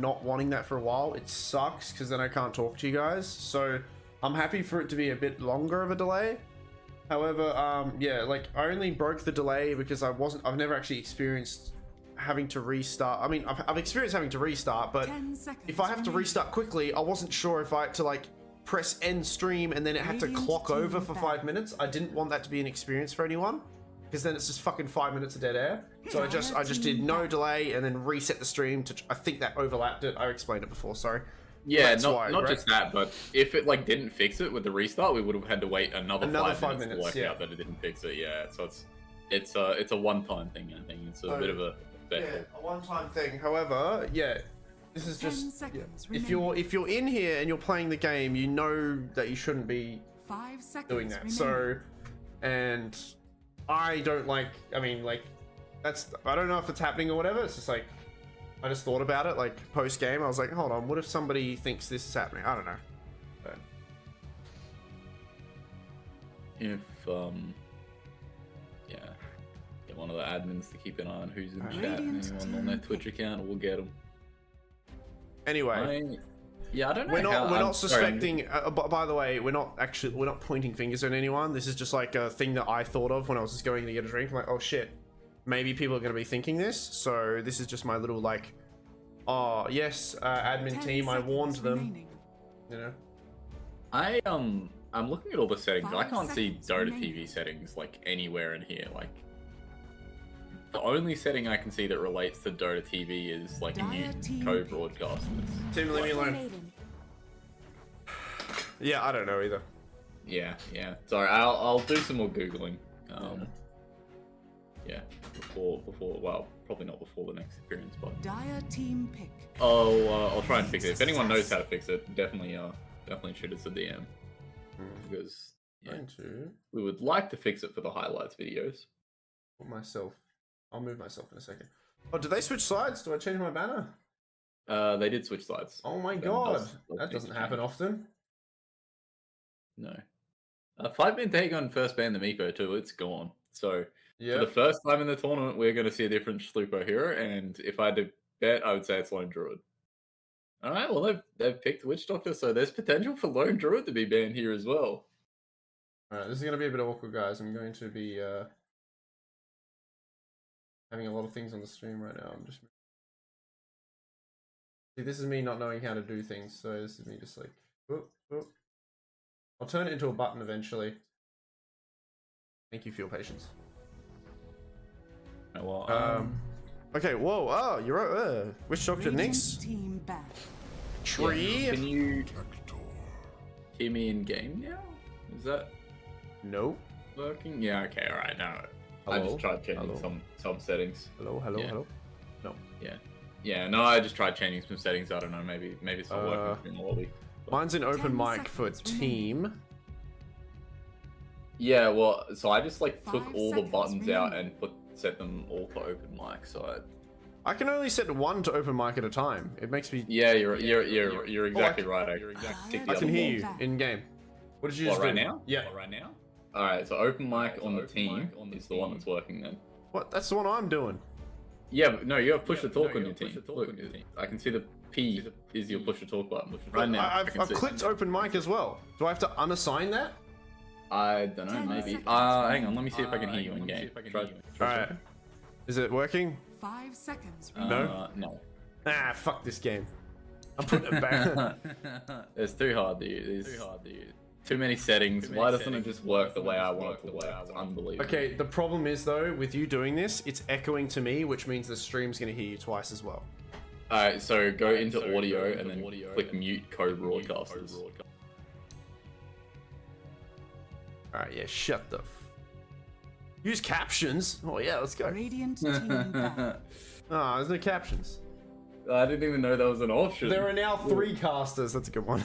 not wanting that for a while. It sucks because then I can't talk to you guys. So I'm happy for it to be a bit longer of a delay. However, yeah, like I only broke the delay because I've never actually experienced having to restart. I mean, I've experienced having to restart, but if I have to restart quickly, I wasn't sure if I had to like press end stream and then it had to clock over for 5 minutes. I didn't want that to be an experience for anyone, because then it's just fucking 5 minutes of dead air. So I just did no delay and then reset the stream to, I think that overlapped it. I explained it before, sorry. Yeah, not just that, but if it like didn't fix it with the restart, we would have had to wait another 5 minutes to work out that it didn't fix it. Yeah, so it's a one-time thing. I think it's a bit of a a one-time thing. However, yeah, this is just if you're in here and you're playing the game, you know that you shouldn't be doing that. Remaining. So, and I don't like. I mean, like I don't know if it's happening or whatever. It's just like. I just thought about it, like, post-game. I was like, hold on, what if somebody thinks this is happening? I don't know. But... If, yeah, get one of the admins to keep an eye on who's in chat and anyone on their Twitch account, we'll get them. Anyway. Yeah, I don't know. We're not suspecting, by the way, we're not pointing fingers at anyone. This is just like a thing that I thought of when I was just going to get a drink. I'm like, oh shit. Maybe people are going to be thinking this, so this is just my little like, oh yes, admin team, I warned them. You know, I'm looking at all the settings. I can't see Dota TV settings like anywhere in here. Like the only setting I can see that relates to Dota TV is like mute co-broadcasters. Tim, leave me alone. Yeah, I don't know either. Yeah. Sorry, I'll do some more googling. Yeah, before, well, probably not before the next appearance, but Dire team pick. I'll try and fix it. If anyone knows how to fix it, definitely shoot us a DM, because yeah, we would like to fix it for the highlights videos. I'll move myself in a second. Oh, did they switch sides? Do I change my banner? They did switch sides. Oh my god, that doesn't happen often. No. 5-man Dagon first banned the Miko too. It's gone. So. Yeah. For the first time in the tournament, we're going to see a different Slupo hero, and if I had to bet, I would say it's Lone Druid. All right, well, they've picked Witch Doctor, so there's potential for Lone Druid to be banned here as well. All right, this is going to be a bit awkward, guys. I'm going to be having a lot of things on the stream right now. See, this is me not knowing how to do things, so this is me just like, whoop, whoop. I'll turn it into a button eventually. Thank you for your patience. Well, okay, whoa, oh, you're right. Witch Doctor next. Tree. Yeah, can you hear me in game now? Is that no working? Yeah, okay, alright, now I just tried changing some settings. Hello. No. Yeah, no, I just tried changing some settings. I don't know, maybe it's not working in the lobby. Mine's in open mic for team. Yeah, well, so I just like took all the buttons out and set them all to open mic. So I can only set one to open mic at a time. It makes me. Yeah, you're exactly right. I can hear you in game. What did you just do? Right now? Yeah. Right now? All right. So open mic on the team is the one that's working then. What? That's the one I'm doing. Yeah, but no, you have push to talk on your team. Look, I can see the P is your push to talk button. Right now, I've clicked open mic as well. Do I have to unassign that? I don't know, maybe. Hang on, let me see if I can hear you in game. Alright. Is it working? 5 seconds. No? No. Ah, fuck this game. I'm putting it back. It's too hard, dude. Too many settings. Why doesn't it just work the way I want it to work? It's unbelievable. Okay, the problem is though, with you doing this, it's echoing to me, which means the stream's going to hear you twice as well. Alright, so go into audio and then click mute co-broadcasters. Alright, yeah, shut the use captions? Oh yeah, let's go. Radiant team back. Ah, there's no captions. I didn't even know that was an option. There are now 3 casters, that's a good one.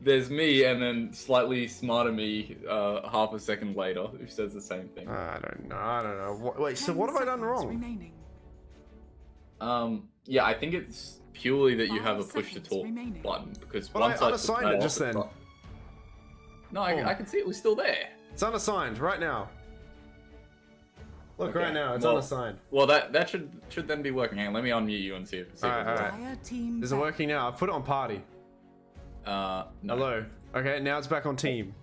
There's me, and then slightly smarter me half a second later, who says the same thing. I don't know. Wait, so what have I done wrong? Remaining. Yeah, I think it's purely that you have a push to talk button, because but once I unassigned it just then. No, I can see it was still there. It's unassigned right now. Look Okay. right now, it's Well- on the sign. Well, that should then be working. Hang on, let me unmute you and see if it's Alright, working. alright. Dire team Is it back. working now? I've put it on party. No. Hello. Okay, now it's back on team.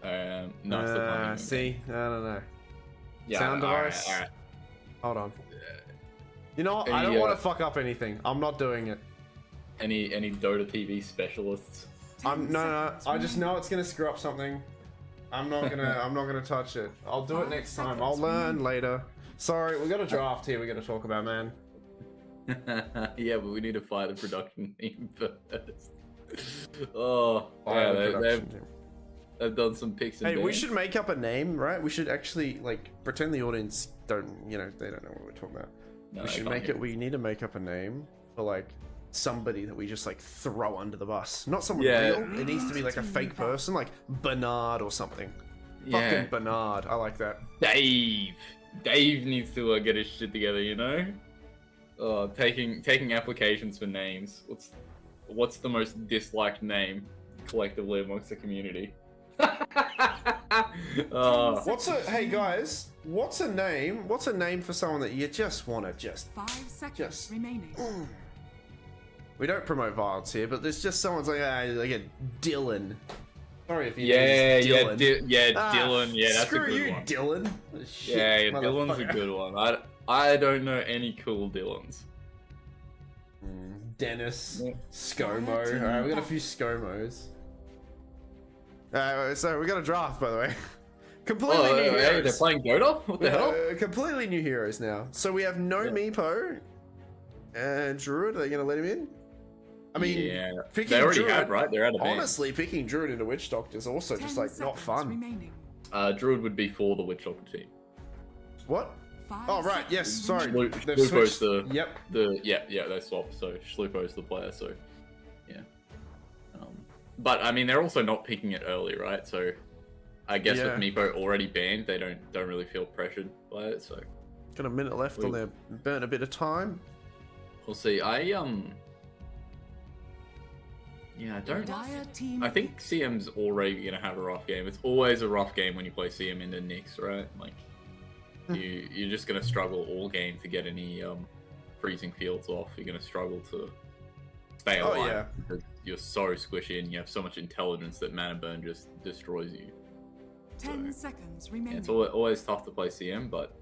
No, it's still playing. See? I don't know. Yeah, sound alright, device? alright. Hold on. You know what? I Any, don't want to fuck up anything. I'm not doing it. Any Dota TV specialists? 10 No. seconds I just remaining. know it's gonna screw up something. I'm not gonna touch it. I'll do it 5 next time. seconds I'll learn remaining. later. Sorry, we got a draft here we gotta talk about, man. Yeah, but we need to fire the production team first. Oh, Fire the yeah, production team. they've done some picks and Hey, we bans. should make up a name, right? We should actually like pretend the audience don't, they don't know what we're talking about. No, We they should can't make hear it. We need to make up a name for like somebody that we just like throw under the bus. Not someone Yeah. real. It needs to be like a fake person, like Bernard or something. Yeah. Fucking Bernard. I like that. Dave needs to get his shit together, you know? Taking applications for names. What's the most disliked name collectively amongst the community? Hey guys, what's a name? What's a name for someone that you just want to 5 seconds Just- remaining. We don't promote violence here, but there's just someone's like a Dylan. Sorry if you yeah, Dylan. Dylan. Yeah, that's a screw good you, one. Dylan. Shit, Yeah, Dylan's a motherfucker. good one. I don't know any cool Dylans. Dennis, Yeah. ScoMo. Fire Alright, we got a team few ScoMos. So we got a draft, by the way. Completely Oh, new hey, heroes. they're playing Dota? What the hell? Completely new heroes now. So we have no Yeah. Meepo and Druid. Are they going to let him in? I mean, yeah, picking they already Druid, have, right? They're out of band. honestly, picking Druid into Witch Doctor is also 10 just like not seconds fun. remaining. Druid would be for the Witch Doctor team. What? 5 Oh, right, yes, seconds sorry. remaining. They've Slupo's switched. the Yep. they swapped. So Slupo's the player. So yeah. But I mean, they're also not picking it early, right? So I guess Yeah. with Meepo already banned, they don't really feel pressured by it. So Got a minute left on their burn a bit of time. we'll see. Yeah, I don't. Dire team I think CM's already gonna have a rough game. It's always a rough game when you play CM into Nyx, right? Like you're just gonna struggle all game to get any freezing fields off. You're gonna struggle to stay Oh, alive yeah. because you're so squishy and you have so much intelligence that mana burn just destroys you. 10 So, seconds yeah, remaining. it's always tough to play CM, but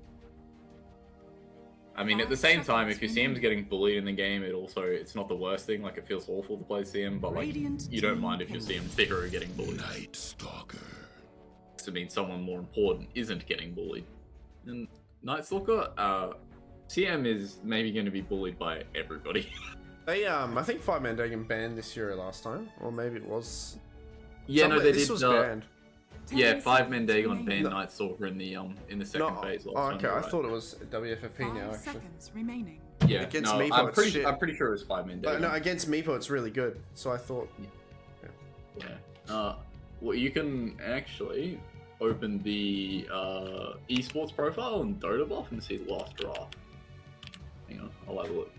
I mean, at the 5 same time, seconds if your CM's remaining. getting bullied in the game, it's not the worst thing. Like, it feels awful to play CM, but like, Radiant you don't team mind if your pick. CM's hero getting bullied. Night Stalker. To mean someone more important isn't getting bullied. And Night Stalker, CM is maybe going to be bullied by everybody. They I think 5-Man Dagon banned this year last time, or maybe it was. Yeah, no, somewhere- they this did. was banned. 10 Yeah, 5-Man seconds Dagon remaining. banned No. Night Stalker in the second No, phase. oh, last time, okay, I right? thought it was WFFP 5 now, actually. seconds remaining. Yeah, against no, Meepo, I'm it's pretty, shit. I'm pretty sure it was 5-Man Dagon. No, against Meepo, it's really good. So I thought. Yeah. Well, you can actually open the esports profile on Dota Buff and see the last draft. Hang on, I'll have a look.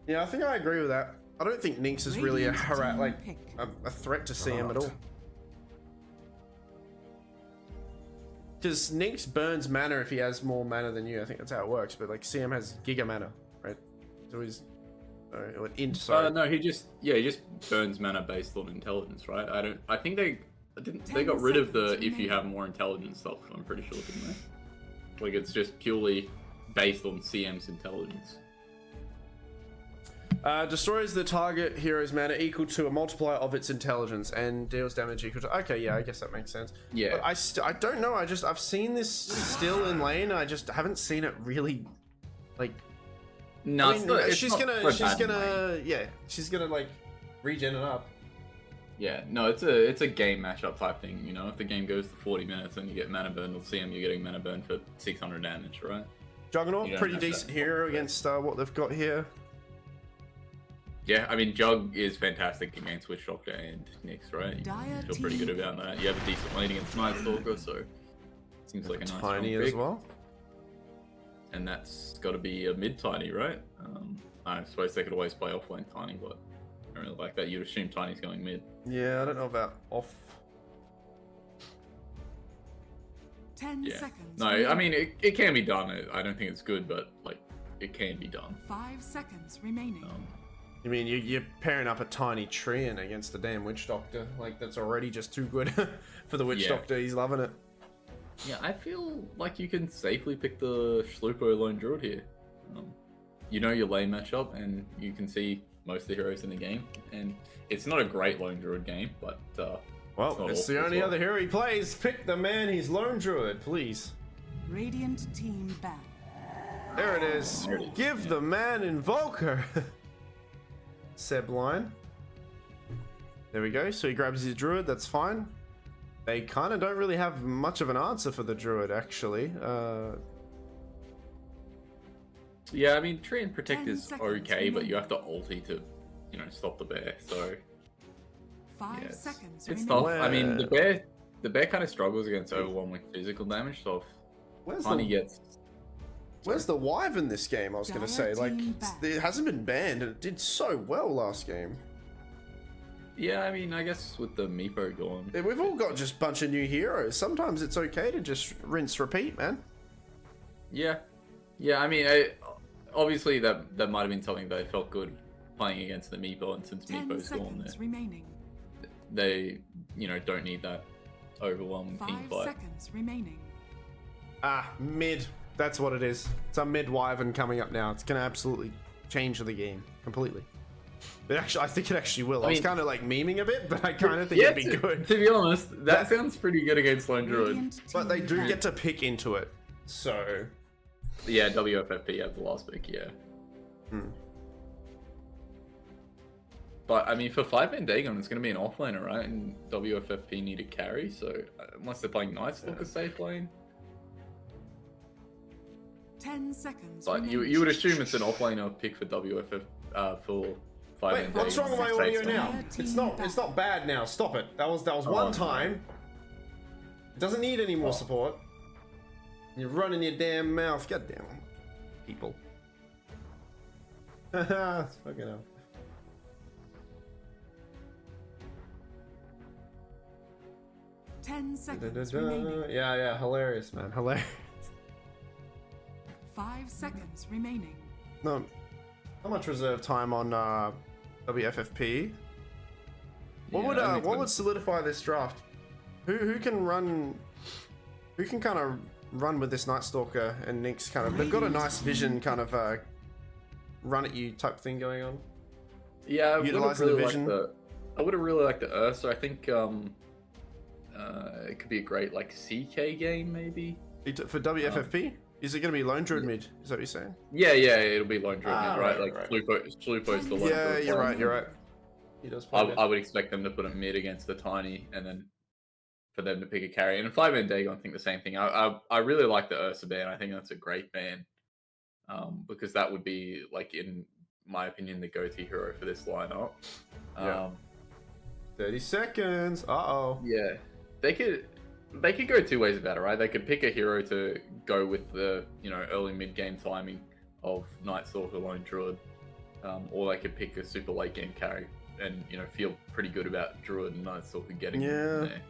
Yeah, I think I agree with that. I don't think Nynx is really a Radiant team like pick. a threat to CM at all. Because Nynx burns mana if he has more mana than you. I think that's how it works. But like CM has giga mana, right? So he's sorry. No, he just burns mana based on intelligence, right? I think they 10 got rid of the seconds if you remaining. have more intelligence stuff. I'm pretty sure, didn't they? Like it's just purely based on CM's intelligence. Destroys the target hero's mana equal to a multiplier of its intelligence and deals damage equal to. Okay, yeah, I guess that makes sense. Yeah. But I don't know. I've seen this still in lane. I just haven't seen it really, like. No, I mean, she's gonna like regen it up. Yeah, no, it's a game matchup type thing, you know. If the game goes to 40 minutes and you get mana burn, with CM you're getting mana burn for 600 damage, right? Juggernaut, You don't pretty have decent that. hero against what they've got here. Yeah, I mean Jug is fantastic against Witch Doctor and Nyx, right? You Dire feel pretty good team. about that. You have a decent lane against Night Stalker, so seems like a nice Tiny strong as pick. well. And that's got to be a mid tiny, right? I suppose they could always play offlane tiny, but don't really like that. You'd assume Tiny's going mid. Yeah, I don't know about off. 10 Yeah. seconds. No, I mean it can be done. I don't think it's good, but like it can be done. 5 seconds remaining. You mean you're pairing up a Tiny Treant against the damn Witch Doctor? Like, that's already just too good for the Witch Yeah. Doctor. He's loving it. Yeah, I feel like you can safely pick the Schlupo Lone Druid here. You know your lane matchup, and you can see most of the heroes in the game. And it's not a great Lone Druid game, but Well, not it's the awful only as well. other hero he plays. Pick the man, he's Lone Druid, please. Radiant team back. There it is. There it is, Give yeah. the man Invoker. Seb line. There we go. So he grabs his Druid, that's fine. They kind of don't really have much of an answer for the Druid, actually. Yeah, I mean Tree and Protect 10 is seconds okay, but you remaining. have to ulti to, stop the bear. So 5 yeah, it's seconds it's remaining. tough. I mean the bear kind of struggles against overwhelming physical damage. So Where's if Tiny the gets Where's the Wive in this game? I was going to say, like, Dire team back. it hasn't been banned and it did so well last game. yeah, I mean I guess with the Meepo gone, Yeah, we've all got just a bunch of new heroes. Sometimes it's okay to just rinse, repeat, man. yeah. I mean obviously that might have been something they felt good playing against the Meepo, and since 10 Meepo's gone, seconds remaining. they don't need that overwhelming team 5 fight. seconds remaining. Ah, mid. That's what it is. It's a mid Wyvern coming up now. It's going to absolutely change the game completely. It actually, I think it actually will. I was mean- kind of like memeing a bit, but I kind of think Yeah, it'd be good. to be honest, that sounds pretty good against Lone Druid. Radiant But they team do back. get to pick into it. So, Yeah, WFFP have the last pick, yeah. Hmm. But I mean, for 5-man Dagon, it's going to be an offlaner, right? And WFFP need a carry, so unless they're playing Night Stalker safe lane. 10 seconds But you remaining. would assume it's an offlaner pick for WFF for 5-man wait, Dagon. what's wrong with my Safe audio lane. now? It's not bad now. Stop it. That was one Oh. time. It doesn't need any more Oh. support. You're running your damn mouth. God damn people. Haha, fucking hell. Ten seconds remaining. Yeah, hilarious, man, hilarious. 5 seconds remaining. No, how much reserve time on WFFP? What Yeah, would I think what so. would solidify this draft? Who can run? Who can kind of run with this Night Stalker and Nyx kind of? They've got a nice vision kind of run at you type thing going on. Yeah, I would have Utilizing the really vision. liked I would have really liked the Ursa. I think it could be a great like CK game maybe. For WFFP, is it going to be Lone Druid mid? Is that what you're saying? Yeah, it'll be Lone Druid, Ah, right? right, Like right. Slupo's the Lone Yeah, Druid you're player. right. You're right. He does play mid. I would expect them to put a mid against the Tiny, and then for them to pick a carry. And in 5-man Dagon, I think the same thing. I really like the Ursa ban. I think that's a great ban, because that would be like, in my opinion, the go-to hero for this lineup. Yeah. 30 seconds. Uh-oh. Yeah, they could go two ways about it, right? They could pick a hero to go with the early mid game timing of Night Stalker, Lone Druid, or they could pick a super late game carry and feel pretty good about Druid and Night Stalker getting them Yeah. in there.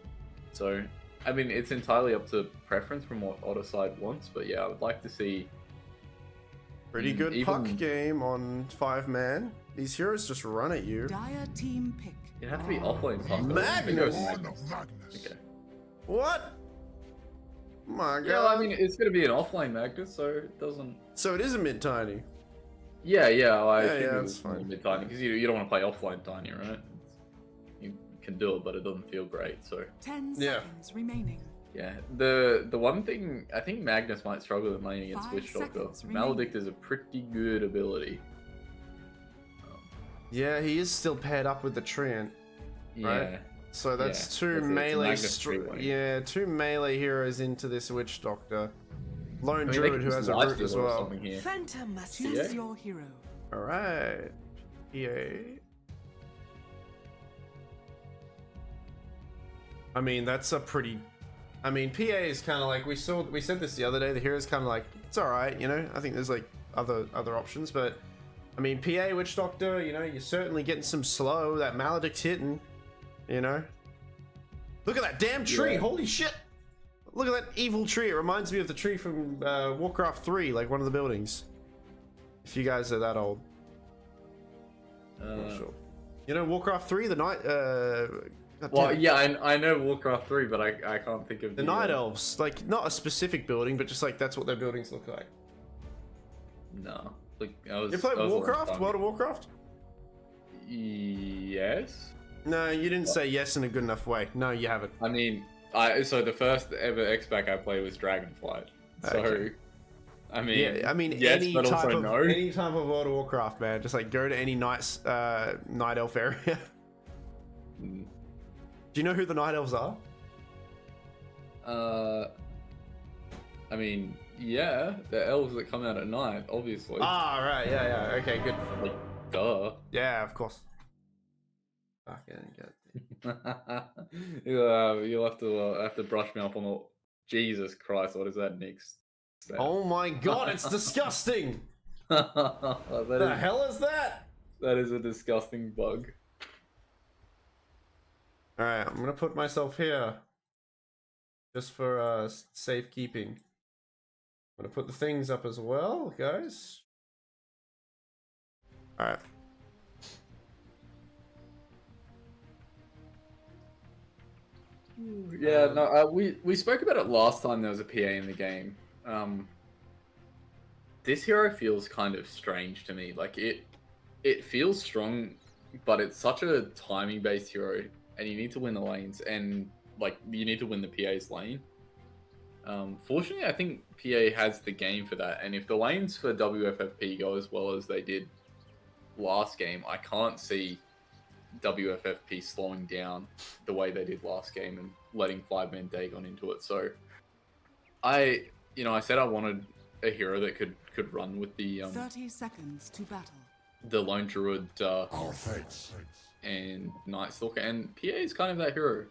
So I mean, it's entirely up to preference from what other side wants, but yeah, I would like to see Pretty good even- puck game on 5-man. These heroes just run at you. Dire team pick. it have to be offlane puck. Magnus! Okay. What? My God. Yeah, I mean, it's going to be an offlane Magnus, so it doesn't. So it is a mid tiny. Yeah, I Yeah, think yeah, it that's was fine. a bit tiny because you don't want to play offline tiny, right? You can do it, but it doesn't feel great. So 10 Yeah. seconds remaining. yeah, the one thing I think Magnus might struggle in lane against 5 Witch Doctor. seconds remaining. Maledict is a pretty good ability. Yeah, he is still paired up with the Treant. Right. Yeah, So that's Yeah, two it's a melee. Magnus three-way. Yeah, two melee heroes into this Witch Doctor. Lone I mean, they Druid could who just has a life root as steal or well. something here. Phantom Yeah. choose your hero. All right. EA. I mean, that's a pretty. I mean, PA is kind of like we said this the other day. The hero's kind of like it's all right, I think there's like other options, but I I mean, PA Witch Doctor, you know, you're certainly getting some slow. That Maledict's hitting, you know. Look at that damn tree! Yeah. Holy shit! Look at that evil tree. It reminds me of the tree from Warcraft 3, like one of the buildings. If you guys are that old. Not sure. You know Warcraft 3, the night. Well, yeah, I know Warcraft 3, but I can't think of the Night Elves. Like, not a specific building, but just like that's what their buildings look like. No, like You played Warcraft? World of Warcraft? Yes. No, you didn't say yes in a good enough way. No, you haven't. I mean, so the first ever X-Pac I played was Dragonflight. So, Okay. I mean, Yeah, I mean yes, any but type also of no. any type of World of Warcraft, man. Just like go to any night elf area. Mm. Do you know who the Night Elves are? I mean, yeah, the elves that come out at night, obviously. Ah, right, yeah. Okay, good. Like, duh. Yeah, of course. Fucking good. You'll have to brush me up on all. Jesus Christ, what is that, Nick's? Oh my god, it's disgusting! The hell is that? That is a disgusting bug. Alright, I'm gonna put myself here. Just for safekeeping. I'm gonna put the things up as well, guys. Alright. Yeah, no, we spoke about it last time there was a PA in the game. This hero feels kind of strange to me. Like it feels strong, but it's such a timing based hero, and you need to win the lanes, and like you need to win the PA's lane. Fortunately, I think PA has the game for that, and if the lanes for WFFP go as well as they did last game, I can't see WFFP slowing down the way they did last game and letting 5-man Dagon into it. So I said I wanted a hero that could run with the 30 seconds to battle. the lone druid and Night Stalker, and PA is kind of that hero.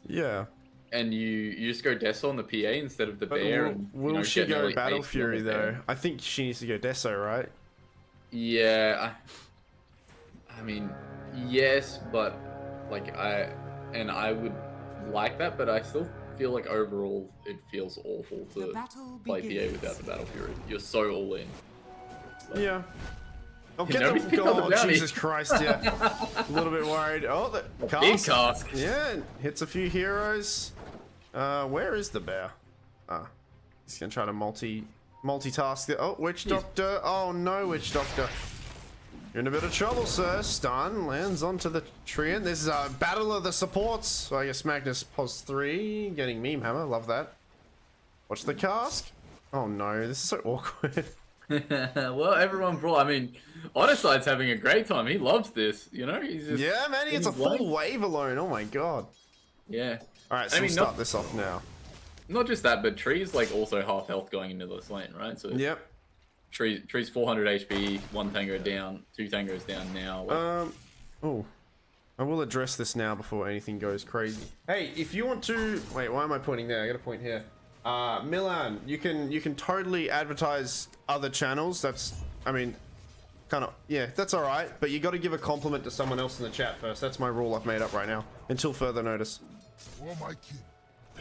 Yeah. And you just go Deso on the PA instead of the bear. Will she go Battle Fury though? I think she needs to go Deso, right? Yeah, I mean, yes, but like I would like that, but I still feel like overall it feels awful to play PA without the Battle Fury. You're so all in. But, yeah. Oh, get nobody's the picked up the God, bounty. Jesus Christ, yeah. A little bit worried. Oh, the cask. big cask. Yeah, hits a few heroes. Where is the bear? He's gonna try to multitask it. Oh, Witch Doctor. Oh no, Witch Doctor. You're in a bit of trouble, sir. Stun lands onto the tree. And this is a battle of the supports. So I guess Magnus pos 3, getting meme hammer. Love that. Watch the cask. Oh no, this is so awkward. Well, everyone brought. I mean, Otterside's having a great time. He loves this. You know, he's just. Yeah, man, it's a full wave alone. Oh my god. Yeah. All right, so we'll start this off now. Not just that, but Tree's like also half health going into this lane, right? So yep. Tree's 400 HP, 1 tango down, 2 tangos down now. Like... Oh, I will address this now before anything goes crazy. Hey, if you want to, wait, why am I pointing there? I got a point here. Milan, you can totally advertise other channels. That's, I mean, kind of, yeah, that's all right. But you got to give a compliment to someone else in the chat first. That's my rule I've made up right now until further notice.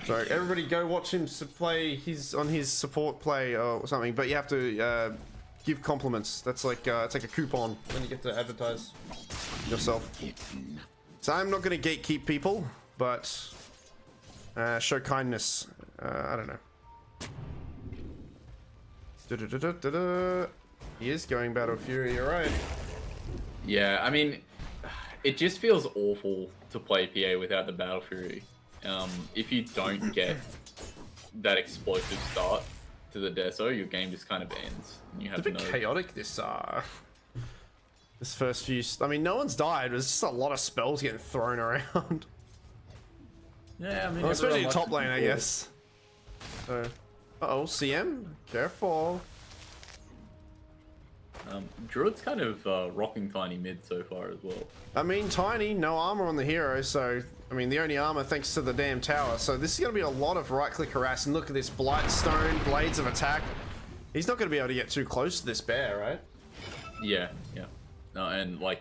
So everybody go watch him play on his support play or something, but you have to give compliments. That's like it's like a coupon when you get to advertise yourself. So I'm not going to gatekeep people, but show kindness. I don't know. He is going Battle Fury, you're right. Yeah, I mean, it just feels awful to play PA without the Battle Fury. If you don't get that explosive start to the Deso, your game just kind of ends. And you have it's a bit chaotic, this first few... I mean, no one's died. There's just a lot of spells getting thrown around. Yeah, I mean... Well, especially in top lane, I guess. So... Uh-oh, CM? Careful. Druid's kind of rocking Tiny mid so far as well. I mean, Tiny, no armor on the hero, so... I mean, the only armor thanks to the damn tower. So this is going to be a lot of right-click harass. And look at this, Blightstone, Blades of Attack. He's not going to be able to get too close to this bear, right? Yeah, yeah. No, and like,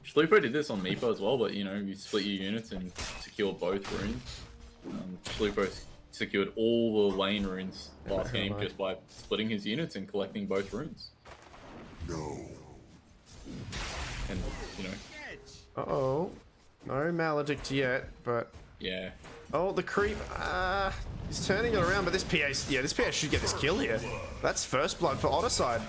Schlupo did this on Meepo as well, but you know, you split your units and secure both runes. Schlupo secured all the lane runes last game just by splitting his units and collecting both runes. No. And, you know. Uh-oh. No Maledict yet, but... Yeah. Oh, the creep. He's turning it around, but this PA... Yeah, this PA should get this kill here. That's first blood for Otterside.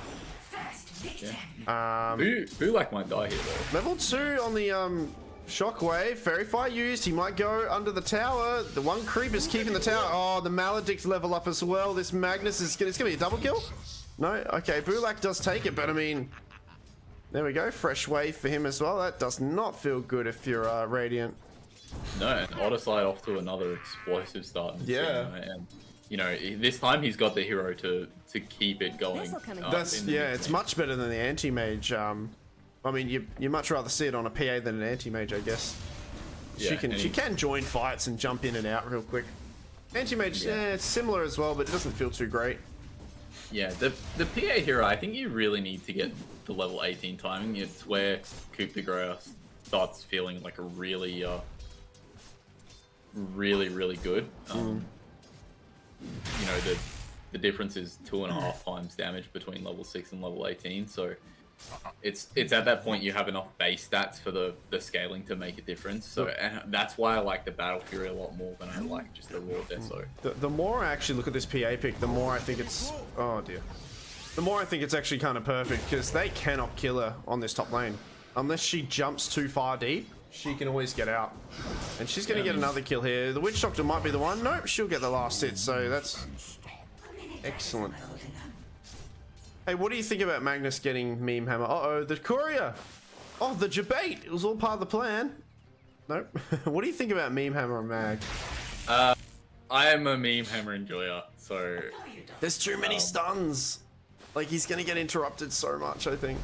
Yeah. Bulak might die here, though. Level 2 on the, Shockwave. Fairy Fire used. He might go under the tower. The one creep is keeping the tower. Oh, the Maledict level up as well. This Magnus is... It's gonna be a double kill? No? Okay, Bulak does take it, but I mean... There we go. Fresh wave for him as well. That does not feel good if you're, Radiant. No, and Otterside off to another explosive start. Yeah. And, you know, this time he's got the hero to keep it going. That's it's much better than the anti-mage. I mean, you much rather see it on a PA than an anti-mage, I guess. Yeah, she can join fights and jump in and out real quick. Anti-mage, it's similar as well, but it doesn't feel too great. Yeah, the PA hero, I think you really need to get the level 18 timing. It's where Coup de Grace starts feeling like a really, really good. You know, the difference is 2.5 times damage between level 6 and level 18, so it's at that point you have enough base stats for the scaling to make a difference. So and that's why I like the Battle Fury a lot more than I like just the raw Deso. The more I actually look at this PA pick, the more I think it's... Oh dear. The more I think it's actually kind of perfect, because they cannot kill her on this top lane. Unless she jumps too far deep, she can always get out. And she's going to get another kill here. The Witch Doctor might be the one. Nope, she'll get the last hit, so that's excellent. Hey, what do you think about Magnus getting Meme Hammer? Uh-oh, the Courier! Oh, the debate! It was all part of the plan. Nope. What do you think about Meme Hammer and Mag? I am a Meme Hammer enjoyer, so... There's too many stuns! Like, he's gonna get interrupted so much, I think.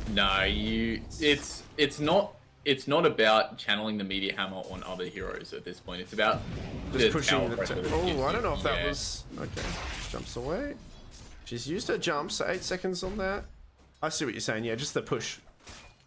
No, it's not about channeling the Meteor Hammer on other heroes at this point. It's about just pushing the... Oh, I don't know if that yeah. was... Okay, jumps away. She's used her jump, so 8 seconds on that. I see what you're saying, yeah, just the push.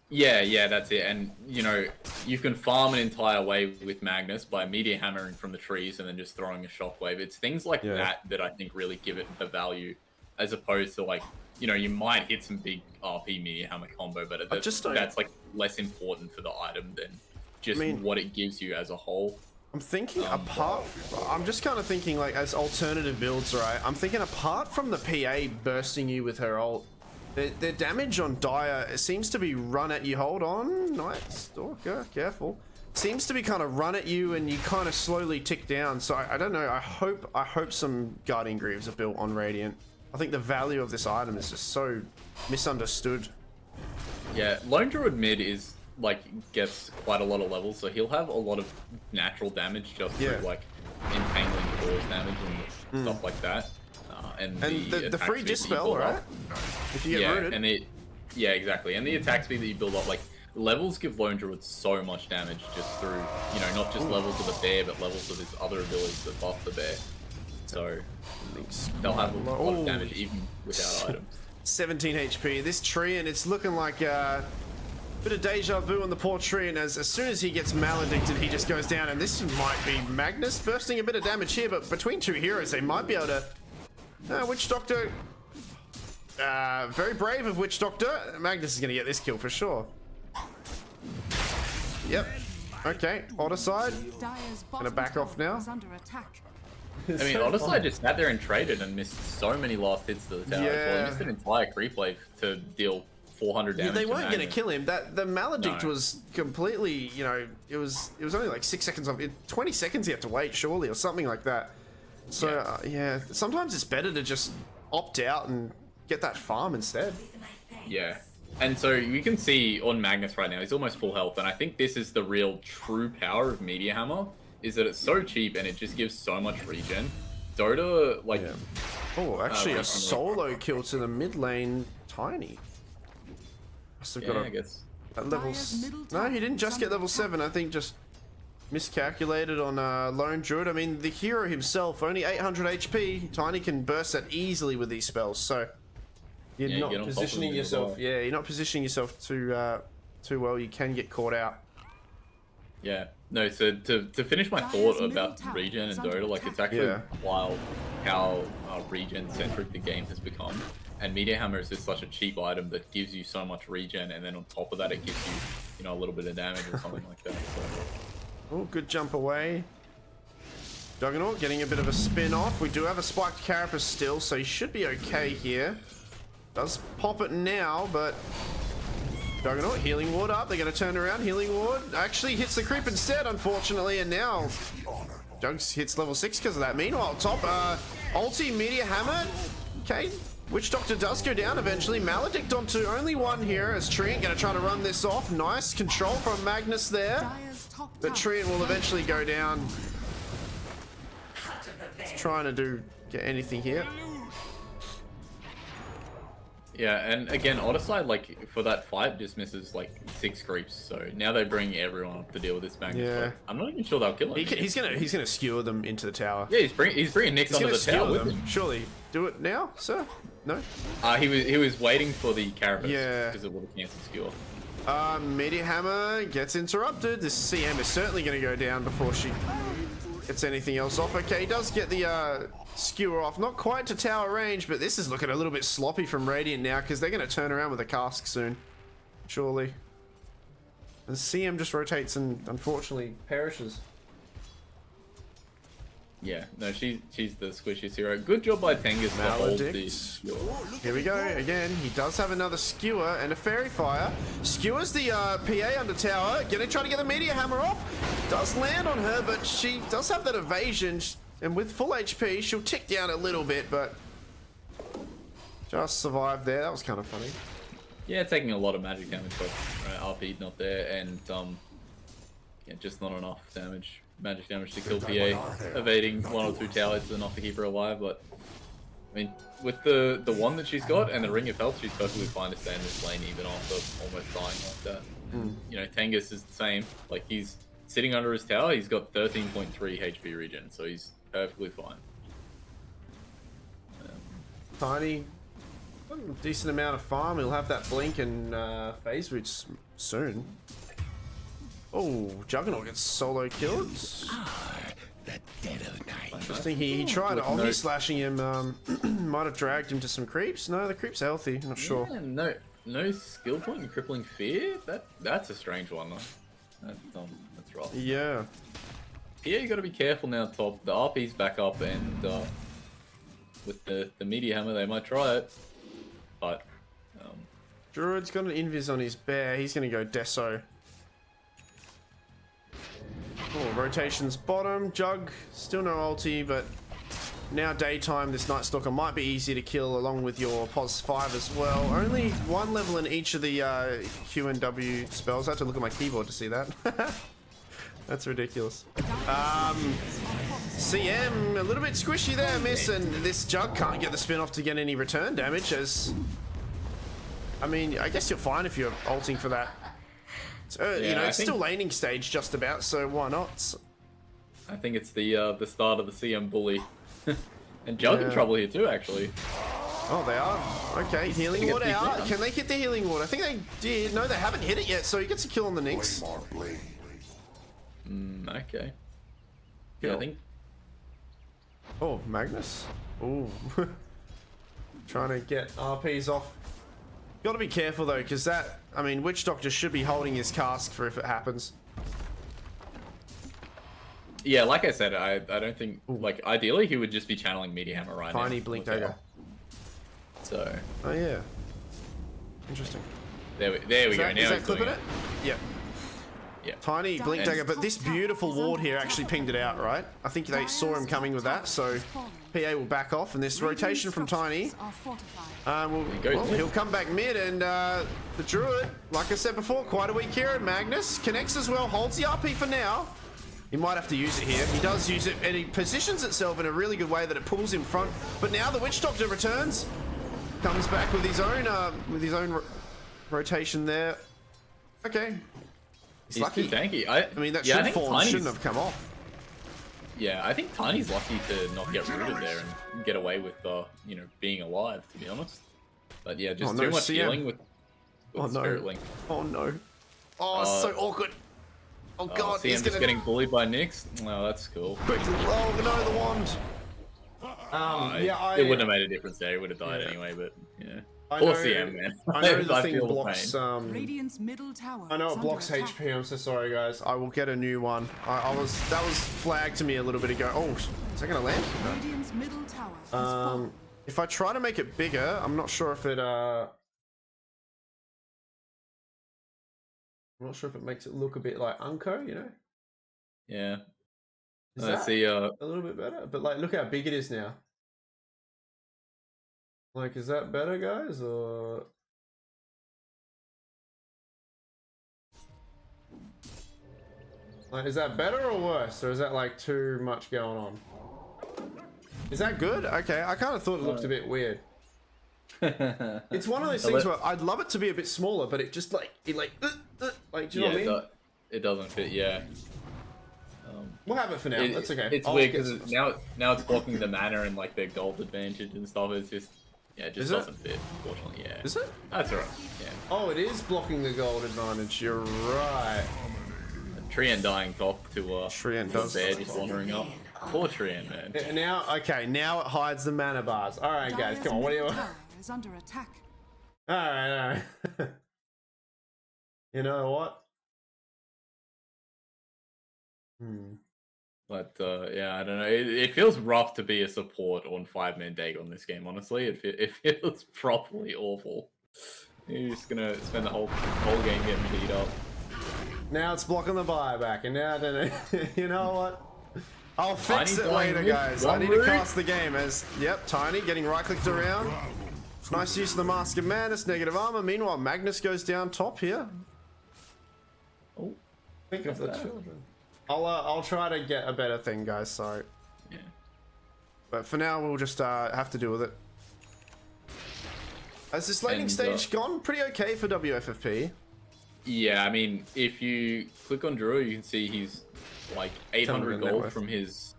Yeah, that's it. And, you know, you can farm an entire wave with Magnus by Meteor Hammering from the trees and then just throwing a shockwave. It's things like that I think really give it the value, as opposed to, like, you know, you might hit some big RP Meteor Hammer combo, but that's like less important for the item than just what it gives you as a whole. I'm thinking I'm just kind of thinking like as alternative builds, right? I'm thinking apart from the PA bursting you with her ult, their damage on Dire, it seems to be run at you. Hold on, Night Stalker, careful. Seems to be kind of run at you and you kind of slowly tick down. So I don't know. I hope some Guardian Greaves are built on Radiant. I think the value of this item is just so misunderstood. Yeah, Lone Druid mid is like gets quite a lot of levels, so he'll have a lot of natural damage just through like entangling cores damage and stuff like that. And the free dispel, right? If you get rooted. And exactly. And the attack speed that you build up, like levels give Lone Druid so much damage just through, you know, not just levels of the bear, but levels of his other abilities that buff the bear. So they'll have a lot of damage even without items. 17 HP. This tree, and it's looking like a bit of deja vu on the poor tree, and as soon as he gets maledicted, he just goes down, and this might be Magnus bursting a bit of damage here, but between two heroes, they might be able to... Witch Doctor... very brave of Witch Doctor. Magnus is going to get this kill for sure. Yep. Okay, Otterside. Gonna back off now. I mean, Otterside just sat there and traded and missed so many last hits to the tower. Yeah. Well, he missed an entire creep wave to deal 400 damage. They weren't going to kill him. The Maledict was completely, you know, it was only like 6 seconds off. 20 seconds he had to wait, surely, or something like that. So, yeah, sometimes it's better to just opt out and get that farm instead. Yeah. And so you can see on Magnus right now, he's almost full health. And I think this is the real true power of Meteor Hammer, is that it's so cheap and it just gives so much regen. Dota, like... Yeah. Oh, actually a solo kill to the mid lane, Tiny. Must have got I guess. Levels... No, he didn't just get level 7, I think just... miscalculated on Lone Druid. I mean, the hero himself, only 800 HP. Tiny can burst that easily with these spells, so you're Yeah, not you get on top of positioning them as yourself. well. Yeah, you're not positioning yourself too well. You can get caught out. Yeah. No, so to finish my thought about regen and Dota, like it's actually wild how regen-centric the game has become. And Meteor Hammer is just such a cheap item that gives you so much regen, and then on top of that it gives you, you know, a little bit of damage or something like that. So. Oh, good jump away. Juggernaut getting a bit of a spin off. We do have a spiked carapace still, so he should be okay here. Does pop it now, but Juggernaut healing ward up. They're going to turn around. Healing ward actually hits the creep instead, unfortunately, and now Jugs hits level 6 because of that. Meanwhile, top ulti Meteor Hammer. Okay, Witch Doctor does go down eventually. Maledict onto only one here as Treant going to try to run this off. Nice control from Magnus there. But Treant will eventually go down. He's trying to get anything here. Yeah, and again, Odyssey, like, for that fight, just misses, like, 6 creeps, so now they bring everyone up to deal with this Magnus. Yeah. I'm not even sure they'll kill him. He's gonna skewer them into the tower. Yeah, he's bringing Nyx under the tower with him. Surely. Do it now, sir? No? He was waiting for the carapace. Yeah. Because it would have cancelled skewer. Meteor Hammer gets interrupted. This CM is certainly going to go down before she gets anything else off. Okay, he does get the skewer off. Not quite to tower range, but this is looking a little bit sloppy from Radiant now because they're going to turn around with a cask soon. Surely. And CM just rotates and unfortunately perishes. Yeah, no, she's the squishiest hero. Good job by Tengus to hold the skewer. Here we go again. He does have another skewer and a fairy fire. Skewers the PA under tower. Gonna try to get the Meteor Hammer off. Does land on her, but she does have that evasion. And with full HP, she'll tick down a little bit, but just survived there. That was kind of funny. Yeah, taking a lot of magic damage, but RP not there, and yeah, just not enough damage. Magic damage to kill PA, evading 1 or 2 towers enough to keep her alive, but I mean, with the one that she's got and the Ring of Health, she's perfectly fine to stay in this lane even after almost dying like that. You know, Tengus is the same. Like, he's sitting under his tower, he's got 13.3 HP regen, so he's perfectly fine. Tiny, decent amount of farm. He'll have that blink and phase roots soon. Oh, Juggernaut gets solo killed. Interesting. He tried Omni slashing him. Might have dragged him to some creeps. No, the creeps are healthy. I'm not sure. Yeah, no skill point in Crippling Fear. That's a strange one though. That's right. Yeah. Yeah, you got to be careful now. Top, the RP's back up, and with the Meteor Hammer, they might try it, but Druid's got an invis on his bear. He's gonna go Deso. Oh, rotation's bottom. Jug, still no ulti, but now daytime, this Night Stalker might be easy to kill along with your Pos 5 as well. Only 1 level in each of the Q and W spells. I have to look at my keyboard to see that. That's ridiculous. CM, a little bit squishy there, miss, and this Jug can't get the spin off to get any return damage as... I mean, I guess you're fine if you're ulting for that. You know, it's still laning stage just about, so why not? I think it's the start of the CM bully. And Jug in trouble here too, actually. Oh, they are? Okay, healing ward out. Can they hit the healing ward? I think they did. No, they haven't hit it yet, so he gets a kill on the Nyx. Okay. Yeah, I think... Oh, Magnus. Ooh. Trying to get RPs off. Gotta be careful though, because that... I mean, Witch Doctor should be holding his cask for if it happens. Yeah, like I said, I don't think... Like, ideally, he would just be channeling Meteor Hammer right now. Tiny blink dagger. So... Oh, yeah. Interesting. There we go. Now is that clipping it? Yeah. Yeah. Tiny blink dagger, but this beautiful ward here actually pinged it out, right? I think they saw him coming with that, so PA will back off, and this rotation from Tiny, he'll come back mid, and the Druid, like I said before, quite a weak hero. Magnus connects as well, holds the RP for now. He might have to use it here. He does use it, and he positions itself in a really good way that it pulls him front. But now the Witch Doctor returns, comes back with his own rotation there. Okay. He's He's lucky. too tanky. I mean, that yeah, I should think fall Tiny's- shouldn't have come off. Yeah, I think Tiny's lucky to not get rooted there and get away with, you know, being alive, to be honest. But yeah, just too much CM. healing with Spirit Link. Oh no. Oh, it's so awkward. Oh god, CM just getting bullied by Nyx. Oh, that's cool. Quickly, oh no, the wand. It wouldn't have made a difference there. He would have died anyway, but yeah. Poor CM, man. I know the thing feel blocks. Radiant's middle tower. I know it blocks is under attack. HP. I'm so sorry, guys. I will get a new one. That was flagged to me a little bit ago. Oh, is that gonna land? Radiant's middle tower has fallen. If I try to make it bigger, I'm not sure if it. I'm not sure if it makes it look a bit like Unco, you know? Yeah. Is I that see. a little bit better? But like, look how big it is now. Like, is that better, guys, or? Like, is that better or worse, or is that like too much going on? Is that good? Okay, I kind of thought it looked a bit weird. It's one of those things where I'd love it to be a bit smaller, but it just like do you know what I mean? It doesn't fit. Yeah. We'll have it for now. That's okay. It's weird because now it's blocking the mana and like their gold advantage and stuff. It's just it just doesn't fit. Unfortunately, yeah. Is it? That's alright. Yeah. Oh, it is blocking the gold advantage. You're right. Trian dying top to Trian does. Bear just wandering up. Poor Trian, man. Now, okay, now it hides the mana bars. All right, guys, come on. What do you? Dyer's middle tower is under attack. All right. You know what? But yeah, I don't know. It feels rough to be a support on 5-man Dagon this game. Honestly, it feels properly awful. You're just gonna spend the whole game getting beat up. Now it's blocking the buyback, and now I don't know. You know what? I'll fix Tiny it later, dying guys. I one need to route. cast the game as Tiny getting right-clicked around. Nice use of the Mask of Madness, negative armor. Meanwhile, Magnus goes down top here. Oh, Think of the children. I'll try to get a better thing, guys. Sorry. yeah. But for now, we'll just have to deal with it. Has this laning And, stage gone pretty okay for WFFP? Yeah, I mean, if you click on Drew, you can see he's like 800 net gold worth. from his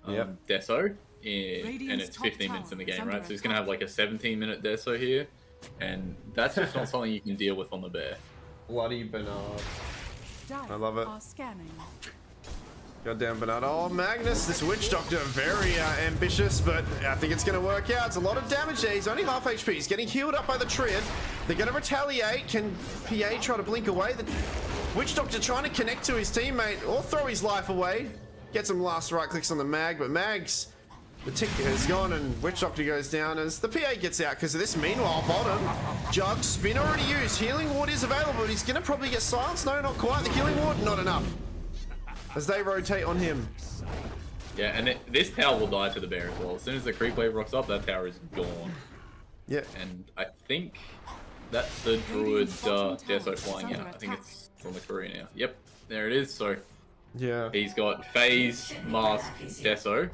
Yep. Deso, and it's 15 minutes in the game, right? So he's gonna have like a 17-minute Deso here, and that's just not something you can deal with on the bear. Bloody Bernard. I love it. Are scanning. Goddamn Bernard. Oh, Magnus, this Witch Doctor, very ambitious, but I think it's going to work out. It's a lot of damage there. He's only half HP. He's getting healed up by the Triad. They're going to retaliate. Can PA try to blink away? The Witch Doctor trying to connect to his teammate or throw his life away. Get some last right clicks on the Mag, but Mag's, the tick is gone and Witch Doctor goes down as the PA gets out because of this. Meanwhile, bottom, Jug, Spin already used. Healing Ward is available, but he's going to probably get silenced. No, not quite. The Healing Ward, not enough. As they rotate on him. Yeah, and this tower will die to the bear as well. As soon as the creep wave rocks up, that tower is gone. Yeah. And I think that's the Druid Deso flying out. I think it's from the Korea now. Yep, there it is. So Yeah. he's got Phase, Mask, Deso.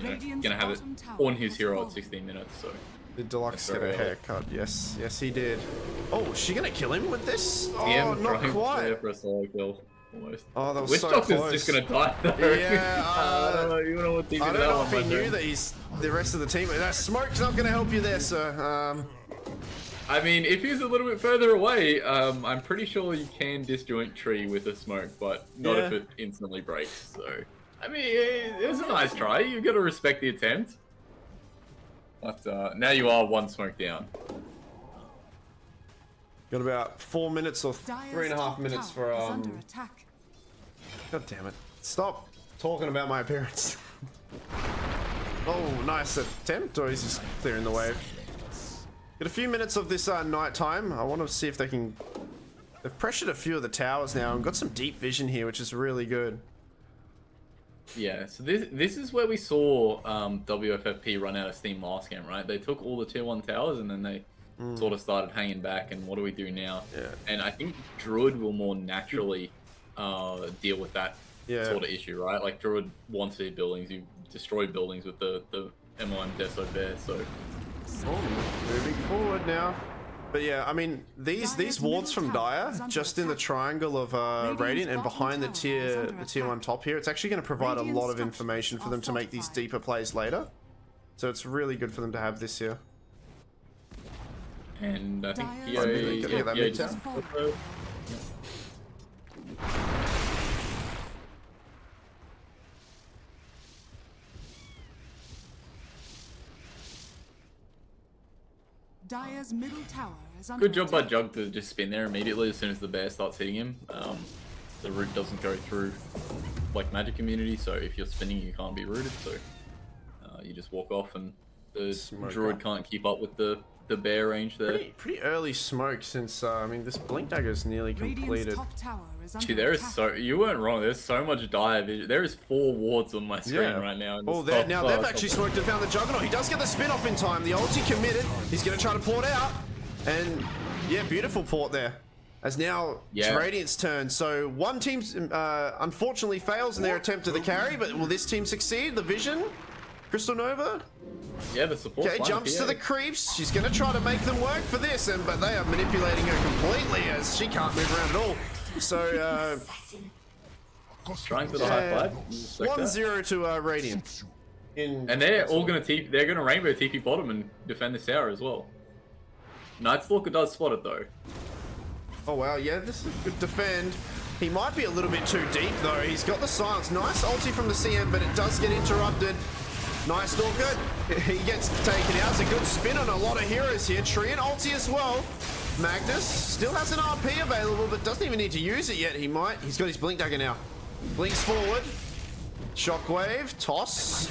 Gonna have it on his hero at 16 minutes. So Did Deluxe That's get a very haircut? Yes. Yes, he did. Oh, is she going to kill him with this? Oh, CM not trying quite. for a solo kill. Almost. Oh, that was Witch so Doctor's close. just gonna die though. Yeah, I don't know. You don't know what I don't know if he knew that he's the rest of the team. That smoke's not going to help you there, sir. I mean, if he's a little bit further away, I'm pretty sure you can disjoint tree with a smoke, but not if it instantly breaks. So, I mean, it was a nice try. You've got to respect the attempt. But now you are one smoke down. Got about 4 minutes or Dyer's 3.5 top minutes tower for is under attack. God damn it! Stop talking about my appearance. Oh, nice attempt, or he's just clearing the wave. Got a few minutes of this night time. I want to see if they can. They've pressured a few of the towers now and got some deep vision here, which is really good. Yeah, so this is where we saw WFFP run out of steam last game, right? They took all the tier 1 towers and then they sort of started hanging back, and what do we do now? Yeah. And I think Druid will more naturally deal with that sort of issue, right? Like Druid wants their buildings, you destroy buildings with the MOM Deso Bear, so... Oh, moving forward now. But yeah, I mean, these wards from Dire, just in the triangle of Radiant and behind the tier 1 top here, it's actually going to provide a lot of information for them to make these deeper plays later. So it's really good for them to have this here. And I think Really gonna get that mid tower. Dire's middle tower is under Good job by attack. Jug to just spin there immediately as soon as the bear starts hitting him. The root doesn't go through like magic immunity, so if you're spinning you can't be rooted, so you just walk off and the Smoke druid up. can't keep up with the bear range there. Pretty early smoke since, I mean, this Blink Dagger is nearly Radiant's completed. top tower is under Gee, there is attack. so you weren't wrong. There's so much dire vision. There is 4 wards on my screen Yeah. right now. Oh, now they've actually smoked and found the Juggernaut. He does get the spin off in time. The ulti committed. He's going to try to port out. And yeah, beautiful port there. As now it's Radiant's turn. So one team unfortunately fails in their attempt at the carry, but will this team succeed? The Vision? Crystal Nova? Yeah, the support. Okay, jumps to the creeps. She's going to try to make them work for this, but they are manipulating her completely as she can't move around at all. So, trying for the high five. 1-0 to Radiant. And they're all gonna they're gonna rainbow TP bottom and defend this tower as well. Nightstalker does spot it though. Oh wow, yeah, this is a good defend. He might be a little bit too deep though. He's got the silence. Nice ulti from the CM, but it does get interrupted. Nice Stalker. He gets taken out. It's a good spin on a lot of heroes here. Treant ulti as well. Magnus still has an RP available, but doesn't even need to use it yet. He might. He's got his Blink Dagger now. Blinks forward. Shockwave. Toss.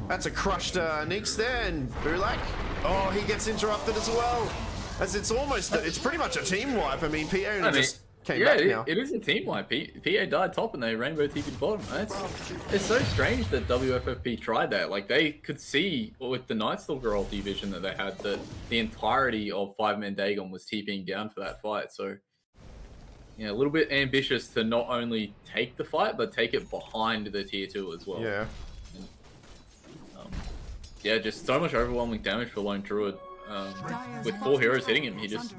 That's a crushed Nyx there, and Bulak. Oh, he gets interrupted as well. As it's almost, it's pretty much a team wipe. I mean, PA only just came back now. It is a team wipe. PA died top and they rainbow TP'd bottom. It's so strange that WFFP tried that. Like, they could see with the Nightstalker ulti vision that they had that the entirety of 5-man Dagon was TPing down for that fight. So, yeah, a little bit ambitious to not only take the fight, but take it behind the tier 2 as well. Yeah. Yeah, just so much overwhelming damage for Lone Druid. With 4 heroes hitting him, he just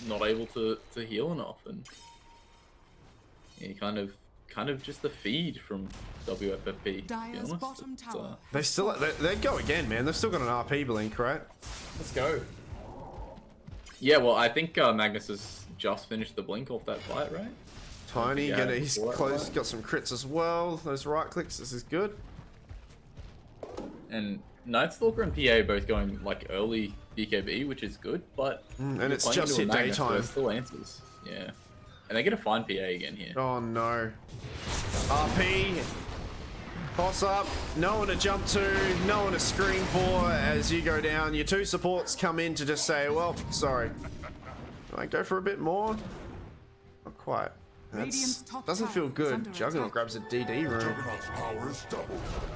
not able to heal enough, and yeah, kind of just a feed from WFFP. To be honest. They go again, man. They've still got an RP blink, right? Let's go. Yeah, well, I think Magnus has just finished the blink off that fight, right? Tiny, Yeah, he's close. Got some crits as well. Those right clicks. This is good. And Nightstalker and PA both going like early BKB, which is good, but and it's just hit daytime. Still answers, yeah. And they're gonna find PA again here. Oh no. RP. Toss up. No one to jump to. No one to screen for as you go down. Your 2 supports come in to just say, well, sorry. I go for a bit more. Not quite. That doesn't feel good. Juggernaut grabs a DD room.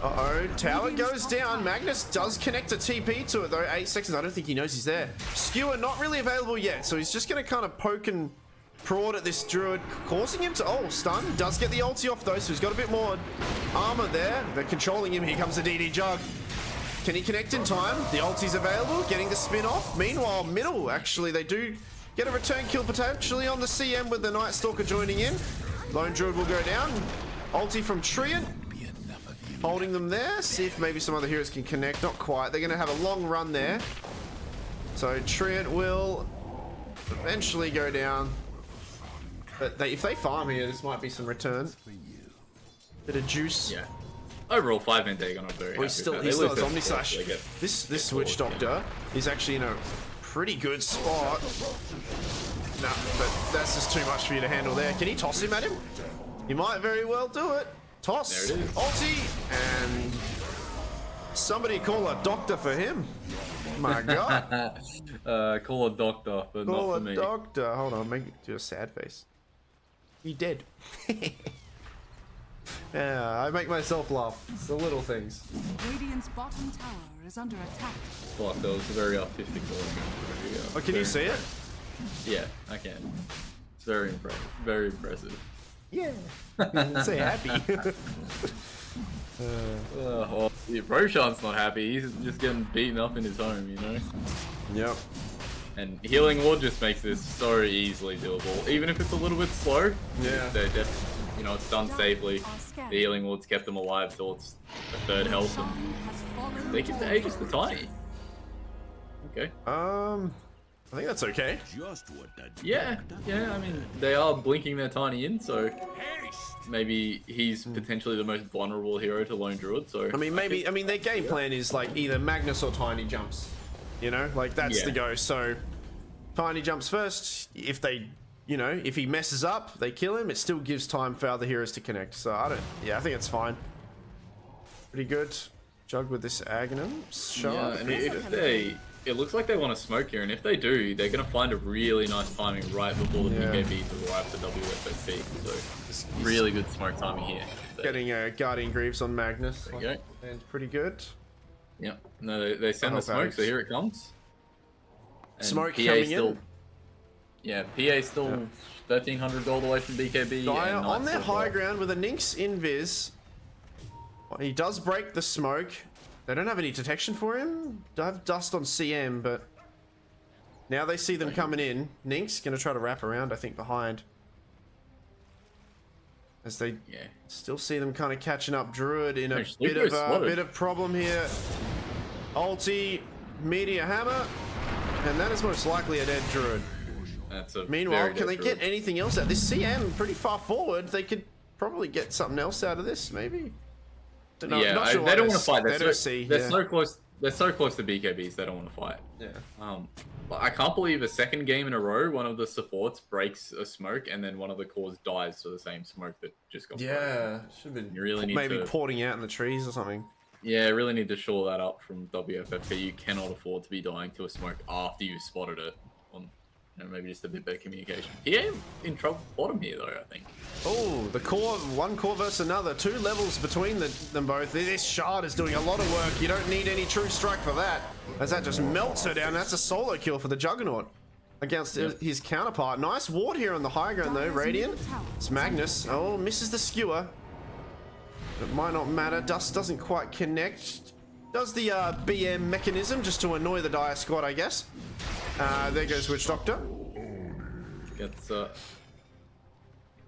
Uh-oh, tower goes down. Magnus does connect a TP to it though. 8 seconds, I don't think he knows he's there. Skewer not really available yet, so he's just gonna kind of poke and prod at this druid, causing him to, stun. Does get the ulti off though, so he's got a bit more armor there. They're controlling him. Here comes the DD Jug. Can he connect in time? The ulti's available, getting the spin off. Meanwhile, middle, actually, they do get a return kill potentially on the CM with the Nightstalker joining in. Lone Druid will go down. Ulti from Treant. Holding them there. See if maybe some other heroes can connect. Not quite. They're going to have a long run there. So Treant will eventually go down. But if they farm here, this might be some return. Bit of juice. Yeah. Overall, 5-man Dagon are very happy. He still has Omnislash. This Switch Doctor is actually in a pretty good spot. Nah, but that's just too much for you to handle there. Can he toss him at him? He might very well do it. Toss. There it is. Ulti. And somebody call a doctor for him. My god. Call a doctor, but not for me. Call a doctor. Hold on, do a sad face. He dead. Yeah, I make myself laugh. It's the little things. Radiant's bottom tower is under attack. Fuck, that was a very artistic drawing. Oh, can you see it? Yeah, I can. It's very impressive. Very impressive. Yeah. Say happy. Well, yeah, Roshan's not happy. He's just getting beaten up in his home, you know? Yep. And healing ward just makes this so easily doable, even if it's a little bit slow. Yeah. They're just, you know, it's done safely. The healing ward's kept them alive till it's a third health, and they get the Aegis the tiny. Okay. I think that's okay. Yeah, I mean, they are blinking their tiny in, so maybe he's potentially the most vulnerable hero to Lone Druid, so... I mean, their game plan is, like, either Magnus or Tiny jumps. You know? Like, that's the go. So, Tiny jumps first. If they, you know, if he messes up, they kill him. It still gives time for other heroes to connect. So, I think it's fine. Pretty good. Jug with this Aghanim shot. Yeah, and if they... It looks like they want to smoke here, and if they do, they're going to find a really nice timing right before the BKBs arrive to WFFP. So, really good smoke timing here. Getting Guardian Greaves on Magnus. There you go. And pretty good. Yeah. No, they send the smoke, so here it comes. And Smoke PA coming still, in. Yeah, PA still 1,300 gold away from BKB. Dire on their high ground with a Nynx invis. He does break the smoke. They don't have any detection for him. They have dust on CM, but now they see them coming in. Nynx gonna try to wrap around, I think, behind. As they still see them kind of catching up. Druid in a bit of problem here. Ulti, Meteor Hammer, and that is most likely a dead Druid. That's a Meanwhile, can they get anything else out? This CM pretty far forward. They could probably get something else out of this, maybe. No, yeah, sure they don't want to fight. They're so close. They're so close to BKBs. They don't want to fight. Yeah. I can't believe a second game in a row, one of the supports breaks a smoke, and then one of the cores dies to the same smoke that just got. Yeah, should have been. You really need maybe porting out in the trees or something. Yeah, really need to shore that up from WFFP. You cannot afford to be dying to a smoke after you've spotted it. On, you know, maybe just a bit better communication. PA in trouble bottom here though, I think. Oh, the core, one core versus another. 2 levels between them both. This shard is doing a lot of work. You don't need any true strike for that. As that just melts her down. That's a solo kill for the Juggernaut against his counterpart. Nice ward here on the high ground though, Radiant. It's Magnus. Oh, misses the skewer. It might not matter. Dust doesn't quite connect. Does the BM mechanism just to annoy the Dire squad, I guess. There goes Witch Doctor. Gets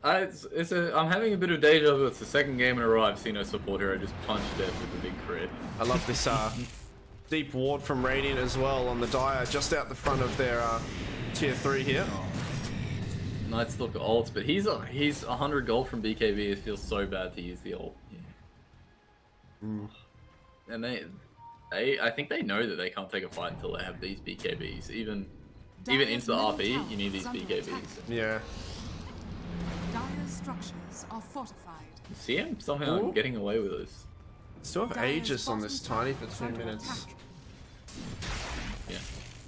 I'm having a bit of deja vu. It's the second game in a row I've seen a support hero just punch death with a big crit. I love this deep ward from Radiant as well on the Dire, just out the front of their tier 3 here. Nice look at ults, but he's 100 gold from BKB. It feels so bad to use the ult. Yeah. And I think they know that they can't take a fight until they have these BKBs. Even into the RP, you need these BKBs. Yeah. Dire's structures are fortified. CM somehow getting away with this. Still have Aegis on this Tiny for 2 minutes. Yeah.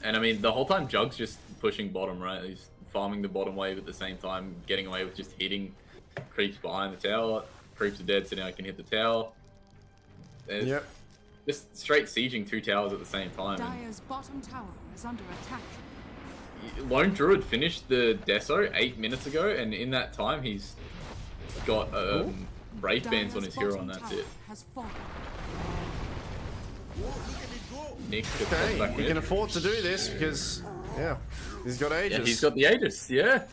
And I mean, the whole time Jug's just pushing bottom, right? He's farming the bottom wave at the same time, getting away with just hitting creeps behind the tower. Creeps are dead, so now I can hit the tower. Yep. Just straight sieging 2 towers at the same time. Dire's bottom tower is under attack. Lone Druid finished the Deso 8 minutes ago, and in that time he's got Wraith Bands on his hero, and that's it. Nick he can afford to do this because, he's got Aegis. Yeah, he's got the Aegis, yeah.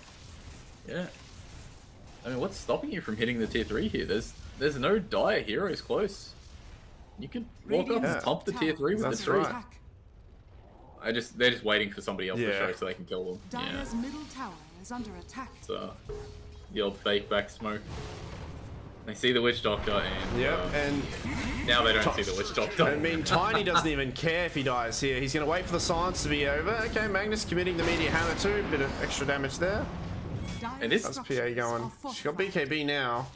I mean, what's stopping you from hitting the tier 3 here? There's no Dire heroes close. You can walk up and pump the tier 3 with the tree. Right. They're just waiting for somebody else to show so they can kill them. Dire's middle tower is under attack. So, the old fake back smoke. They see the Witch Doctor and and now they don't see the Witch Doctor. I mean, Tiny doesn't even care if he dies here. He's going to wait for the silence to be over. Okay, Magnus committing the Meteor Hammer too. Bit of extra damage there. And this That's PA going. She's got BKB now.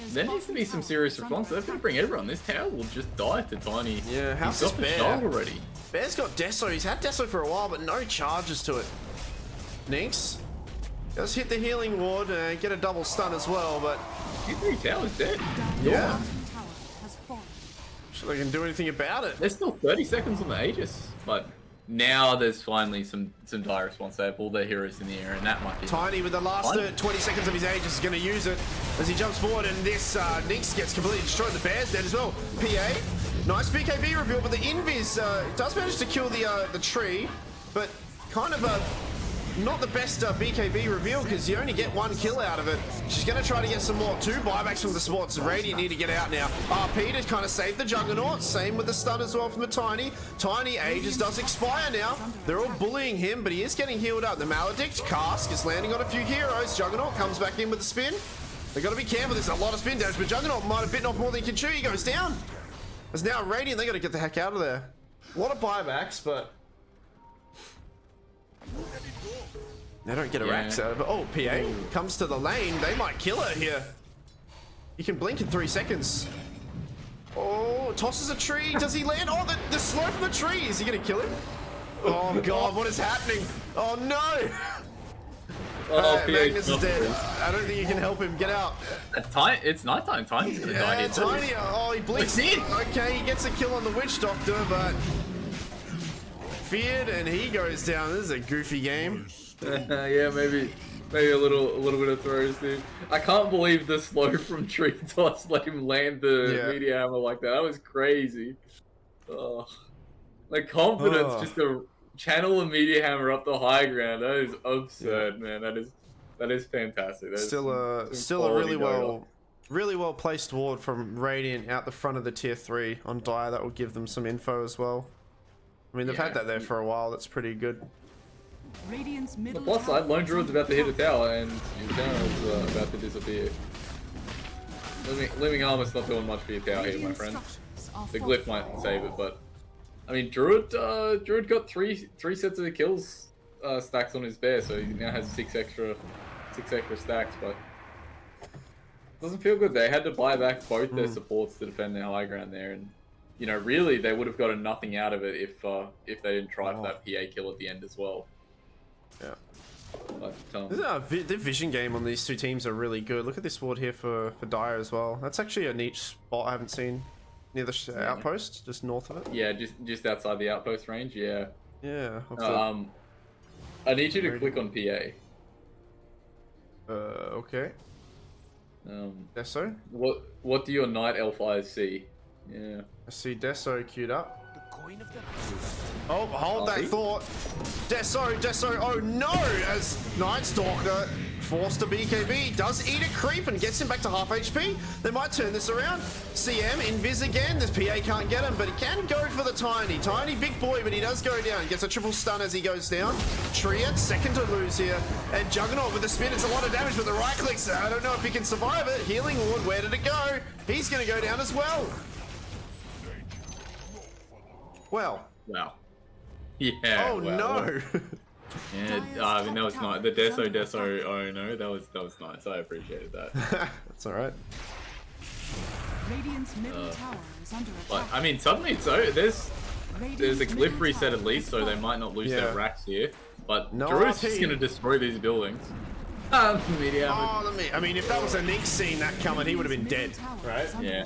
There needs to be some serious response. They're going to bring everyone. This tower will just die to Tiny. Yeah, how's He's this got the Bear? shard already. Bear's got Deso. He's had Deso for a while, but no charges to it. Nynx does hit the healing ward, get a double stun as well, but... Tier 3 tower's dead. Yeah. So they can do anything about it. There's still 30 seconds on the Aegis, but now there's finally some dire response. They have all their heroes in the air, and that might be... Tiny with the last 20 seconds of his Aegis is going to use it as he jumps forward, and this Nynx gets completely destroyed. The Bear's dead as well. PA, nice BKB reveal, but the Invis does manage to kill the tree, but kind of a not the best BKB reveal because you only get 1 kill out of it. She's going to try to get some more. 2 buybacks from the sports. Radiant need to get out now. RP to kind of save the Juggernaut. Same with the stun as well from the Tiny. Tiny Aegis does expire now. They're all bullying him, but he is getting healed up. The Maledict Cask is landing on a few heroes. Juggernaut comes back in with the spin. They got to be careful. There's a lot of spin damage, but Juggernaut might have bitten off more than he can chew. He goes down. There's now Radiant. They got to get the heck out of there. A lot of buybacks, but they don't get a Rax out of it. Oh, PA comes to the lane. They might kill her here. He can blink in 3 seconds. Oh, tosses a tree. Does he land? Oh, the slow from the tree. Is he going to kill him? Oh, God. What is happening? Oh, no. Magnus is dead. I don't think you can help him. Get out. It's nighttime. Tiny's going to die here. Tiny. Oh, he blinks. Okay, he gets a kill on the Witch Doctor, but feared, and he goes down. This is a goofy game. Yeah, maybe a little bit of throws, dude. I can't believe the slow from tree toss let him land the media hammer like that. That was crazy. Like confidence, just to channel a media hammer up the high ground. That is absurd, man. That is fantastic. That still a really well placed ward from Radiant out the front of the tier 3 on Dire. That will give them some info as well. I mean, they've had that there for a while. That's pretty good. The plus side, Lone Druid's about to hit a tower, and your tower is about to disappear. Living Armor's not doing much for your tower here, my friend. The Glyph might save it, but I mean, Druid got three sets of kills stacks on his bear, so he now has 6 extra stacks. But doesn't feel good. They had to buy back both their supports to defend their high ground there, and you know, really, they would have gotten nothing out of it if they didn't try for that PA kill at the end as well. Yeah. But, the vision game on these 2 teams are really good. Look at this ward here for Dire as well. That's actually a neat spot I haven't seen near the outpost, just north of it. Yeah, just outside the outpost range. Yeah. Yeah. I need you to click on PA. Okay. Deso? What do your night elf eyes see? Yeah. I see Deso queued up. Oh, hold that thought. Deso, oh no! As Night Stalker forced to BKB, does eat a creep and gets him back to half HP. They might turn this around. CM, Invis again. This PA can't get him, but he can go for the Tiny. Tiny, big boy, but he does go down. Gets a triple stun as he goes down. Triad, second to lose here. And Juggernaut with the spin, it's a lot of damage, but the right clicks, I don't know if he can survive it. Healing Ward, where did it go? He's going to go down as well. Well. Wow. Yeah. Oh no. Yeah. I mean, that was nice. The Deso. Oh no, that was nice. I appreciated that. That's all right. Radiant's middle tower is under attack. But I mean, suddenly there's a glyph reset at least, so they might not lose their racks here. But Druid's just gonna destroy these buildings. I mean, if that was a Nyx seeing that coming, he would have been dead, right? Yeah.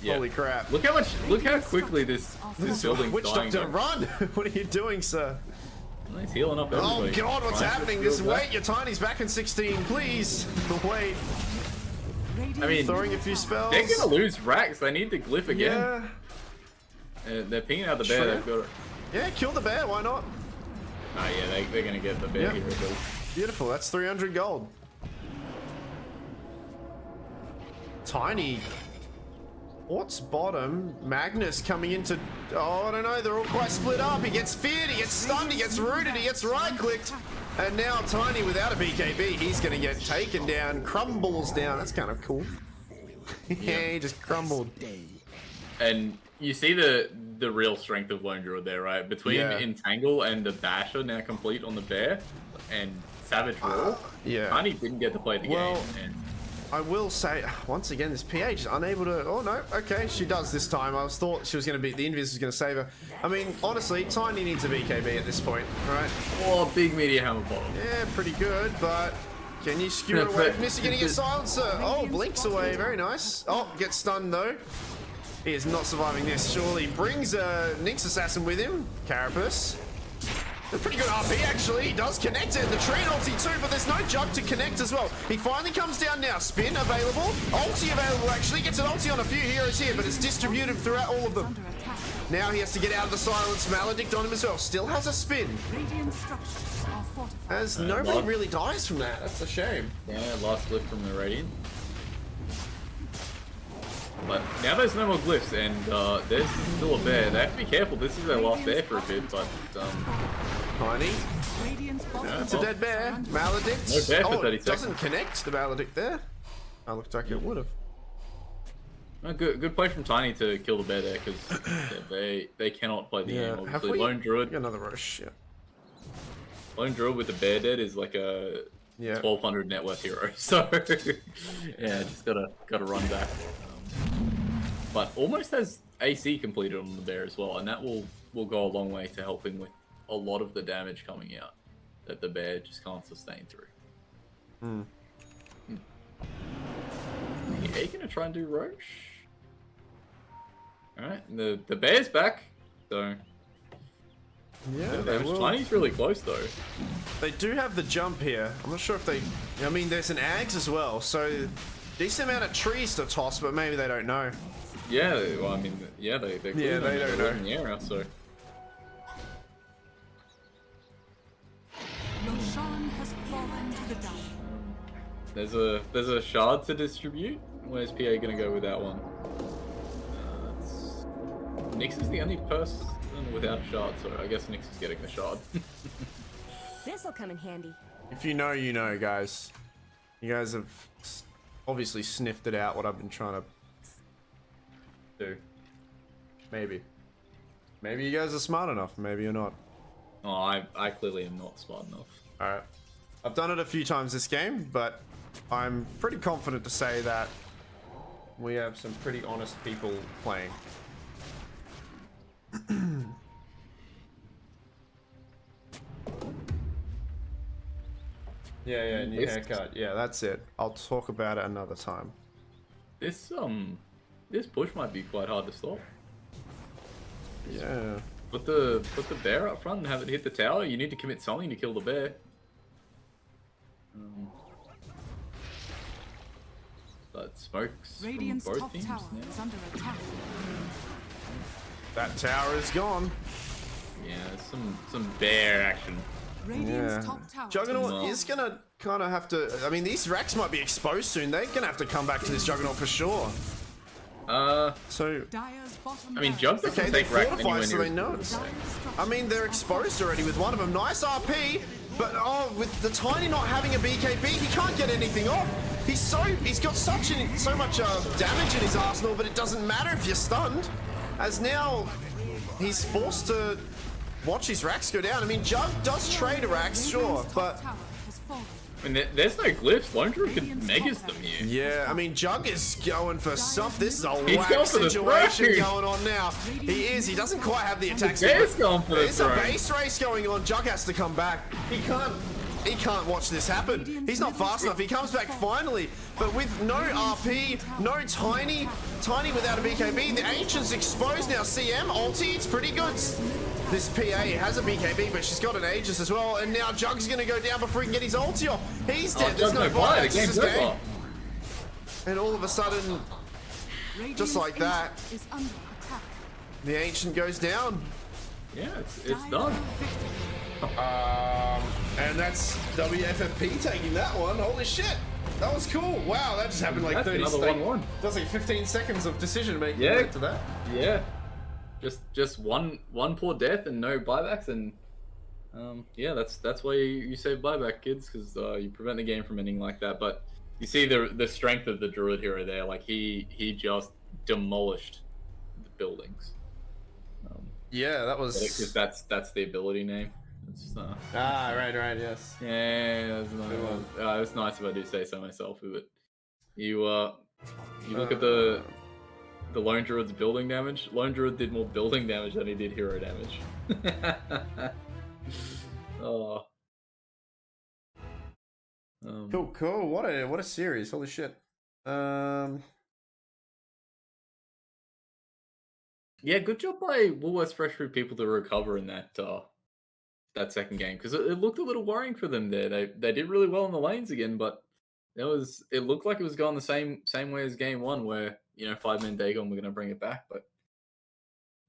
Holy crap! Look how quickly this building's Witch dying. Doctor, run! What are you doing, sir? He's healing up everybody. Oh God, what's happening? Just wait, your Tiny's back in 16, please. Wait. I mean, throwing a few spells. They're gonna lose racks. They need the glyph again. Yeah. They're pinging out the bear. They've got it. Yeah, kill the bear. Why not? Oh yeah, they're gonna get the bear here. Beautiful. That's 300 gold. Tiny. What's bottom? Magnus coming into... Oh, I don't know. They're all quite split up. He gets feared. He gets stunned. He gets rooted. He gets right-clicked. And now Tiny without a BKB. He's going to get taken down. Crumbles down. That's kind of cool. Yeah, he just crumbled. And you see the real strength of Lone Druid there, right? Between Entangle and the Basher now complete on the bear and Savage Roar. Tiny didn't get to play the game. And I will say, once again, this PH is unable to... Oh, no. Okay, she does this time. I thought she was going to be... The Invis was going to save her. I mean, honestly, Tiny needs a BKB at this point, right? Oh, big media hammer bottom. Yeah, pretty good, but... Can you skew it away from this? You're going to get Silencer. Oh, blinks away. Very nice. Oh, gets stunned, though. He is not surviving this, surely. Brings a Nyx Assassin with him. Carapace. A pretty good RP, actually. He does connect it. The Treant ulti too, but there's no jug to connect as well. He finally comes down now. Spin available. Ulti available, actually. Gets an ulti on a few heroes here, but it's distributed throughout all of them. Now he has to get out of the silence. Maledict on him as well. Still has a spin. Radiant structures are fortified. As nobody really dies from that. That's a shame. Yeah, last glyph from the Radiant. But now there's no more glyphs, and there's still a bear. They have to be careful. This is their last bear for a bit, but Tiny. Radiant's bottom Yeah, it's a dead bear. Maledict. No bear for 30 it doesn't connect the Maledict there. Oh, looked like it would have. no, good play from Tiny to kill the bear there, because they cannot play the game. Have Obviously, we? Lone Druid. Got another Roche. Yeah. Lone Druid with the bear dead is like a 1200 net worth hero. So yeah, just gotta run back. But almost has AC completed on the bear as well, and that will go a long way to helping with a lot of the damage coming out that the bear just can't sustain through. Yeah, you gonna try and do Roche? Alright, the bear's back, so Yeah, they will. Tiny's really close though. They do have the jump here. I'm not sure if they... I mean, there's an Ags as well, so decent amount of trees to toss, but maybe they don't know. Yeah, well, I mean, yeah, they Yeah, they don't know. in the area, so. Roshan has fallen to the Dagon. There's a shard to distribute. Where's PA gonna go with that one? Nyx is the only person without a shard, so I guess Nyx is getting the shard. This'll come in handy. If you know, you know, guys. You guys have obviously sniffed it out, what I've been trying to do. Maybe. Maybe you guys are smart enough, maybe you're not. Oh, I clearly am not smart enough. Alright. I've done it a few times this game, but I'm pretty confident to say that we have some pretty honest people playing. Yeah, new haircut. Yeah, that's it. I'll talk about it another time. This push might be quite hard to stop. Yeah. Put the bear up front and have it hit the tower. You need to commit something to kill the bear. But smokes Radiant's from both top teams tower now. is under attack. That tower is gone. Yeah, some bear action. Radiant's Yeah. top tower Juggernaut No. is gonna kind of have to... I mean, these racks might be exposed soon. They're gonna have to come back to this Juggernaut for sure. So... Dire's bottom I mean, barracks. Jug doesn't Okay, they take rack fortify anywhere so near they as- know it's... Dire's structures I mean, they're exposed already with one of them. Nice RP, but oh, with the Tiny not having a BKB, he can't get anything off. He's got so much damage in his arsenal, but it doesn't matter if you're stunned. As now, he's forced to watch his racks go down. I mean, Jug does trade racks, sure, Radiant's top but tower has fallen. I mean, there's no glyphs. Lone Druid could megas them here. yeah, I mean, Jug is going for something. This is a He's whack going for the situation throne. going on now. He is. He doesn't quite have the attack speed. Bear's going for the There's a throne. base race going on. Jug has to come back. He can't watch this happen. He's not fast enough. He comes back finally, but with no RP, no Tiny without a BKB. The Ancient's exposed now. CM ulti, it's pretty good. This PA has a BKB, but she's got an Aegis as well, and now Jug's gonna go down before he can get his ulti off. He's dead. There's no buy. The buybacks. game's This is game. over. And all of a sudden, Radiant's like that. ancient is under attack. the Ancient goes down. Yeah, it's done. And that's WFFP taking that one. Holy shit. That was cool. Wow, that just happened like That's 30 another seconds. 1-1. That's like 15 seconds of decision making Yeah. led to that. Yeah, just one poor death and no buybacks, and yeah, that's why you save buyback, kids, because you prevent the game from ending like that. But you see the strength of the Druid hero there. Like he just demolished the buildings. Yeah, that was... Because that's the ability name. It's, right, yes. yeah, that's nice. It's nice if I do say so myself. But you look at the Lone Druid's building damage. Lone Druid did more building damage than he did hero damage. Oh. Cool. What a series. Holy shit. Yeah, good job by Woolworths Fresh Fruit people to recover in that second game, because it looked a little worrying for them there. They did really well in the lanes again, but it looked like it was going the same way as game one, where 5-man Dagon were going to bring it back. But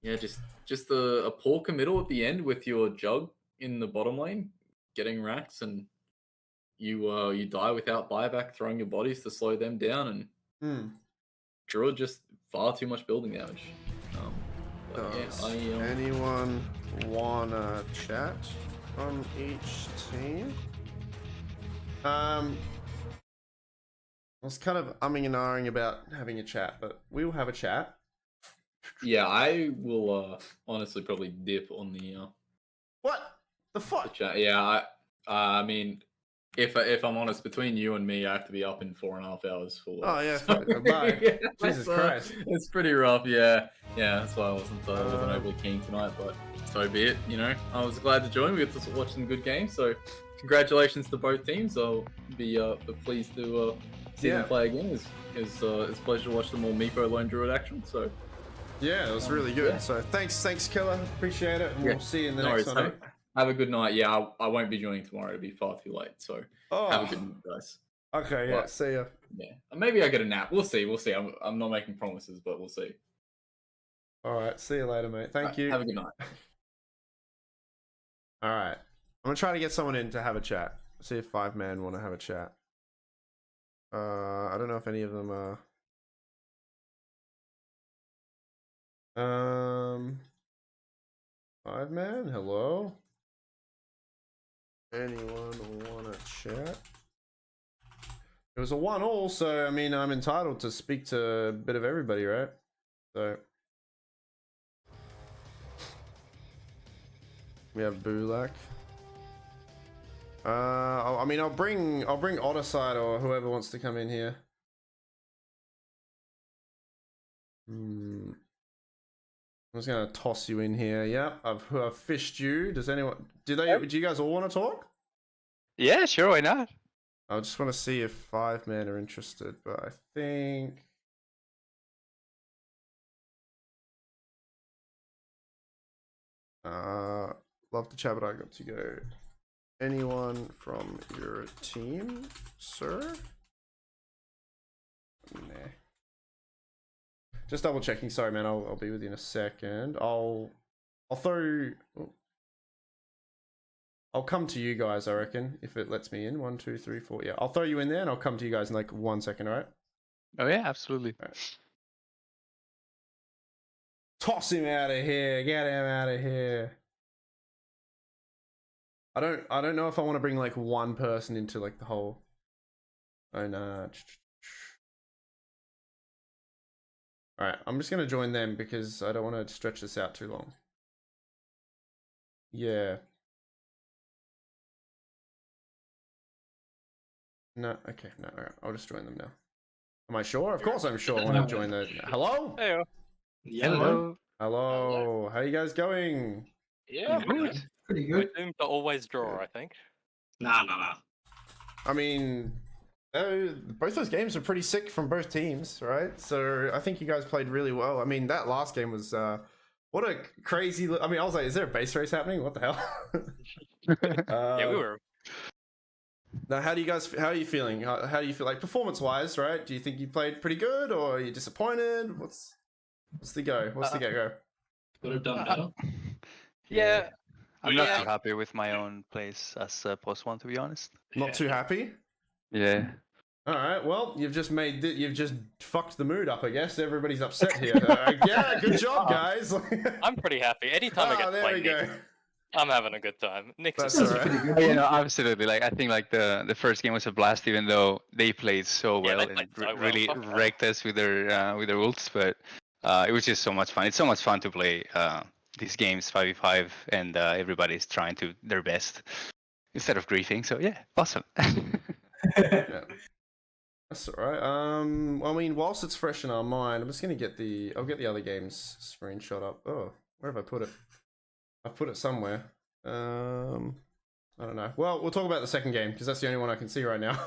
Yeah, just a poor committal at the end with your jug in the bottom lane, getting racks, and you die without buyback, throwing your bodies to slow them down, and Druid just far too much building damage. But Does yeah, anyone wanna chat from each team? I was kind of umming and ahhing about having a chat, but we will have a chat. yeah, I will honestly probably dip on the What the fuck? chat. Yeah, I mean, if I'm honest, between you and me, I have to be up in 4.5 hours for work. Oh yeah, So, bye. yeah, Jesus Christ. it's pretty rough. Yeah, that's why I wasn't overly keen tonight, but so be it. You know, I was glad to join. We got to watch some good games, so congratulations to both teams. I'll be pleased to see them play again. It's a pleasure to watch them all Meepo Lone Druid action. So Yeah, it was really good. Yeah. So thanks, Killer. Appreciate it. And we'll see you in the next one. Have a good night. Yeah, I won't be joining tomorrow. It'll be far too late. So have a good night, guys. Okay, yeah. See ya. Yeah, maybe I get a nap. We'll see. I'm not making promises, but we'll see. All right. See you later, mate. Thank you. Have a good night. All right. I'm gonna try to get someone in to have a chat. See if 5-man want to have a chat. I don't know if any of them are. 5-man, hello. Anyone wanna chat? It was a 1-1, so I mean I'm entitled to speak to a bit of everybody, right? So we have Bulak. I mean I'll bring Otterside or whoever wants to come in here. I'm just gonna toss you in here. Yeah, I've fished you. Does anyone? Do you guys all want to talk? Yeah, sure. Why not? I just want to see if 5-man are interested, but I think. Love to chat, but I got to go. Anyone from your team, sir? Nah. Just double checking. Sorry, man. I'll be with you in a second. I'll throw. I'll come to you guys. I reckon if it lets me in. 1, 2, 3, 4. Yeah, I'll throw you in there, and I'll come to you guys in like 1 second. All right. Oh yeah, absolutely. All right. Toss him out of here. Get him out of here. I don't know if I want to bring like one person into like the whole. Oh no. Alright, I'm just gonna join them because I don't want to stretch this out too long. Yeah. No, okay, no, alright, I'll just join them now. Am I sure? Of course I'm sure I want to join the. Hello? Hey. Hello. Hello. How you guys going? Yeah, Good. Pretty we're good. doomed to always draw, I think. Nah. I mean, both those games are pretty sick from both teams, right? So I think you guys played really well. I mean, that last game was what a crazy. I mean, I was like, is there a base race happening? What the hell? Yeah, we were. Now, how are you feeling? How do you feel like performance-wise, right? Do you think you played pretty good, or are you disappointed? What's the go? What's the get-go? Could have done better. Yeah, I'm not Yeah. too happy with my own place as post one, to be honest. Not too happy? Yeah. All right, well, you've just fucked the mood up, I guess. Everybody's upset here. Yeah, good job, guys. I'm pretty happy. Anytime I get to there play we Nick, go. I'm having a good time. Nick's That's just all right. Pretty good. Oh, yeah, no, absolutely. Like I think like the first game was a blast, even though they played so Yeah, well they and played so well. really Fuck that. wrecked us with their ults. But it was just so much fun. It's so much fun to play these games 5v5, and everybody's trying to their best instead of griefing. So yeah, awesome. Yeah. That's all right. I mean, whilst it's fresh in our mind, I'm just gonna get I'll get the other game's screenshot up. Oh, where have I put it? I've put it somewhere. I don't know. Well, we'll talk about the second game because that's the only one I can see right now.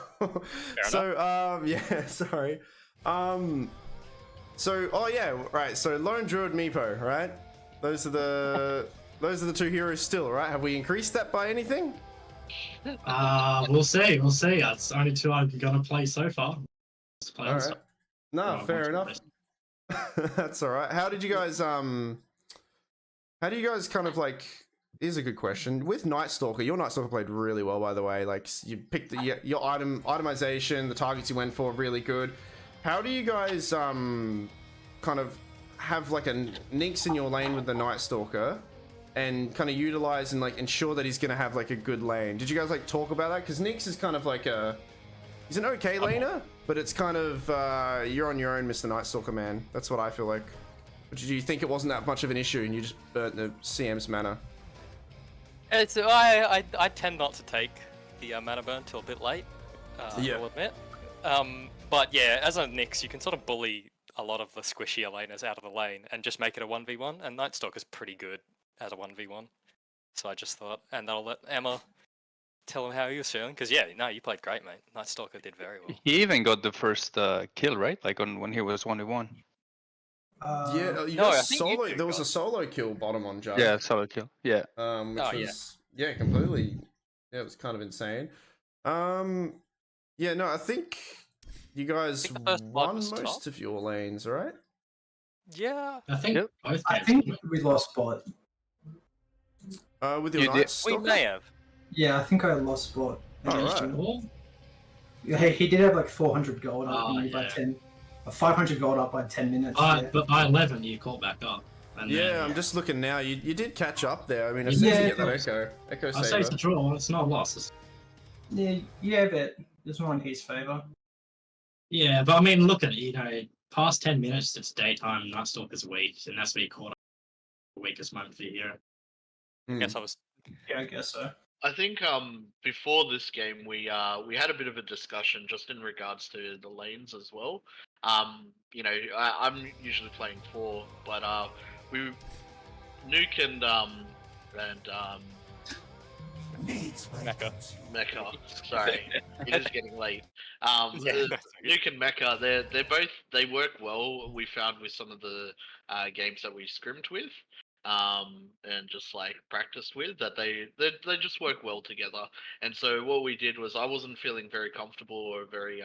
So, yeah, sorry. So, oh yeah, right. So, Lone Druid, Meepo, right? Those are the two heroes still, right? Have we increased that by anything? We'll see. It's only two I'm gonna play so far. All right. No, fair enough. That's all right. How did you guys How do you guys kind of like? Here's a good question. With Night Stalker, your Night Stalker played really well, by the way. Like you picked your itemization, the targets you went for, really good. How do you guys kind of have like a Nyx in your lane with the Night Stalker, and kind of utilize and like ensure that he's gonna have like a good lane? Did you guys like talk about that? Because Nyx is kind of like he's an okay laner, but it's kind of you're on your own, Mr. Night Stalker, man. That's what I feel like. But did you think it wasn't that much of an issue and you just burnt the CM's mana? It's I tend not to take the mana burn till a bit late. Yeah. I'll admit. But yeah, as a Nyx, you can sort of bully a lot of the squishier laners out of the lane and just make it a 1v1. And Night Stalker's pretty good at a 1v1. So I just thought, and I'll let Emma tell him how he was feeling. Because yeah, no, you played great, mate. Night Stalker did very well. He even got the first kill, right? Like when he was 1v1. Yeah, you no, got I think you solo. two There was got- a solo kill bottom on Jug. Yeah, solo kill. Yeah. Which Oh, yeah. was completely. Yeah, it was kind of insane. Yeah, no, I think you guys think the first blood won was most top. of your lanes, right? Yeah. I think Yep. both I games. think we lost spot. With your You Night did- We Stalker? may have. Yeah, I think I lost spot. Alright. He did have like 400 gold up Oh, me by yeah. 10. 500 gold up by 10 minutes. But by 11, you caught back up. And Yeah, then, I'm just looking now. You did catch up there. I mean, Yeah, as soon as you of get that course. echo I say it's a saver. draw. It's not a loss. Yeah, but there's more in his favor. Yeah, but I mean, look at it. You know, past 10 minutes, it's daytime. Night Stalker's weak, and that's where you caught up the weakest moment for your hero. Hmm. I guess I was. Yeah, I guess so. I think before this game we had a bit of a discussion just in regards to the lanes as well. You know, I'm usually playing 4, but we Nuke and Mecca. Mecca. Sorry, it is getting late. Yeah, Nuke and Mecca, they work well. We found with some of the games that we scrimmed with, and just like practiced with, that they just work well together. And so what we did was I wasn't feeling very comfortable or very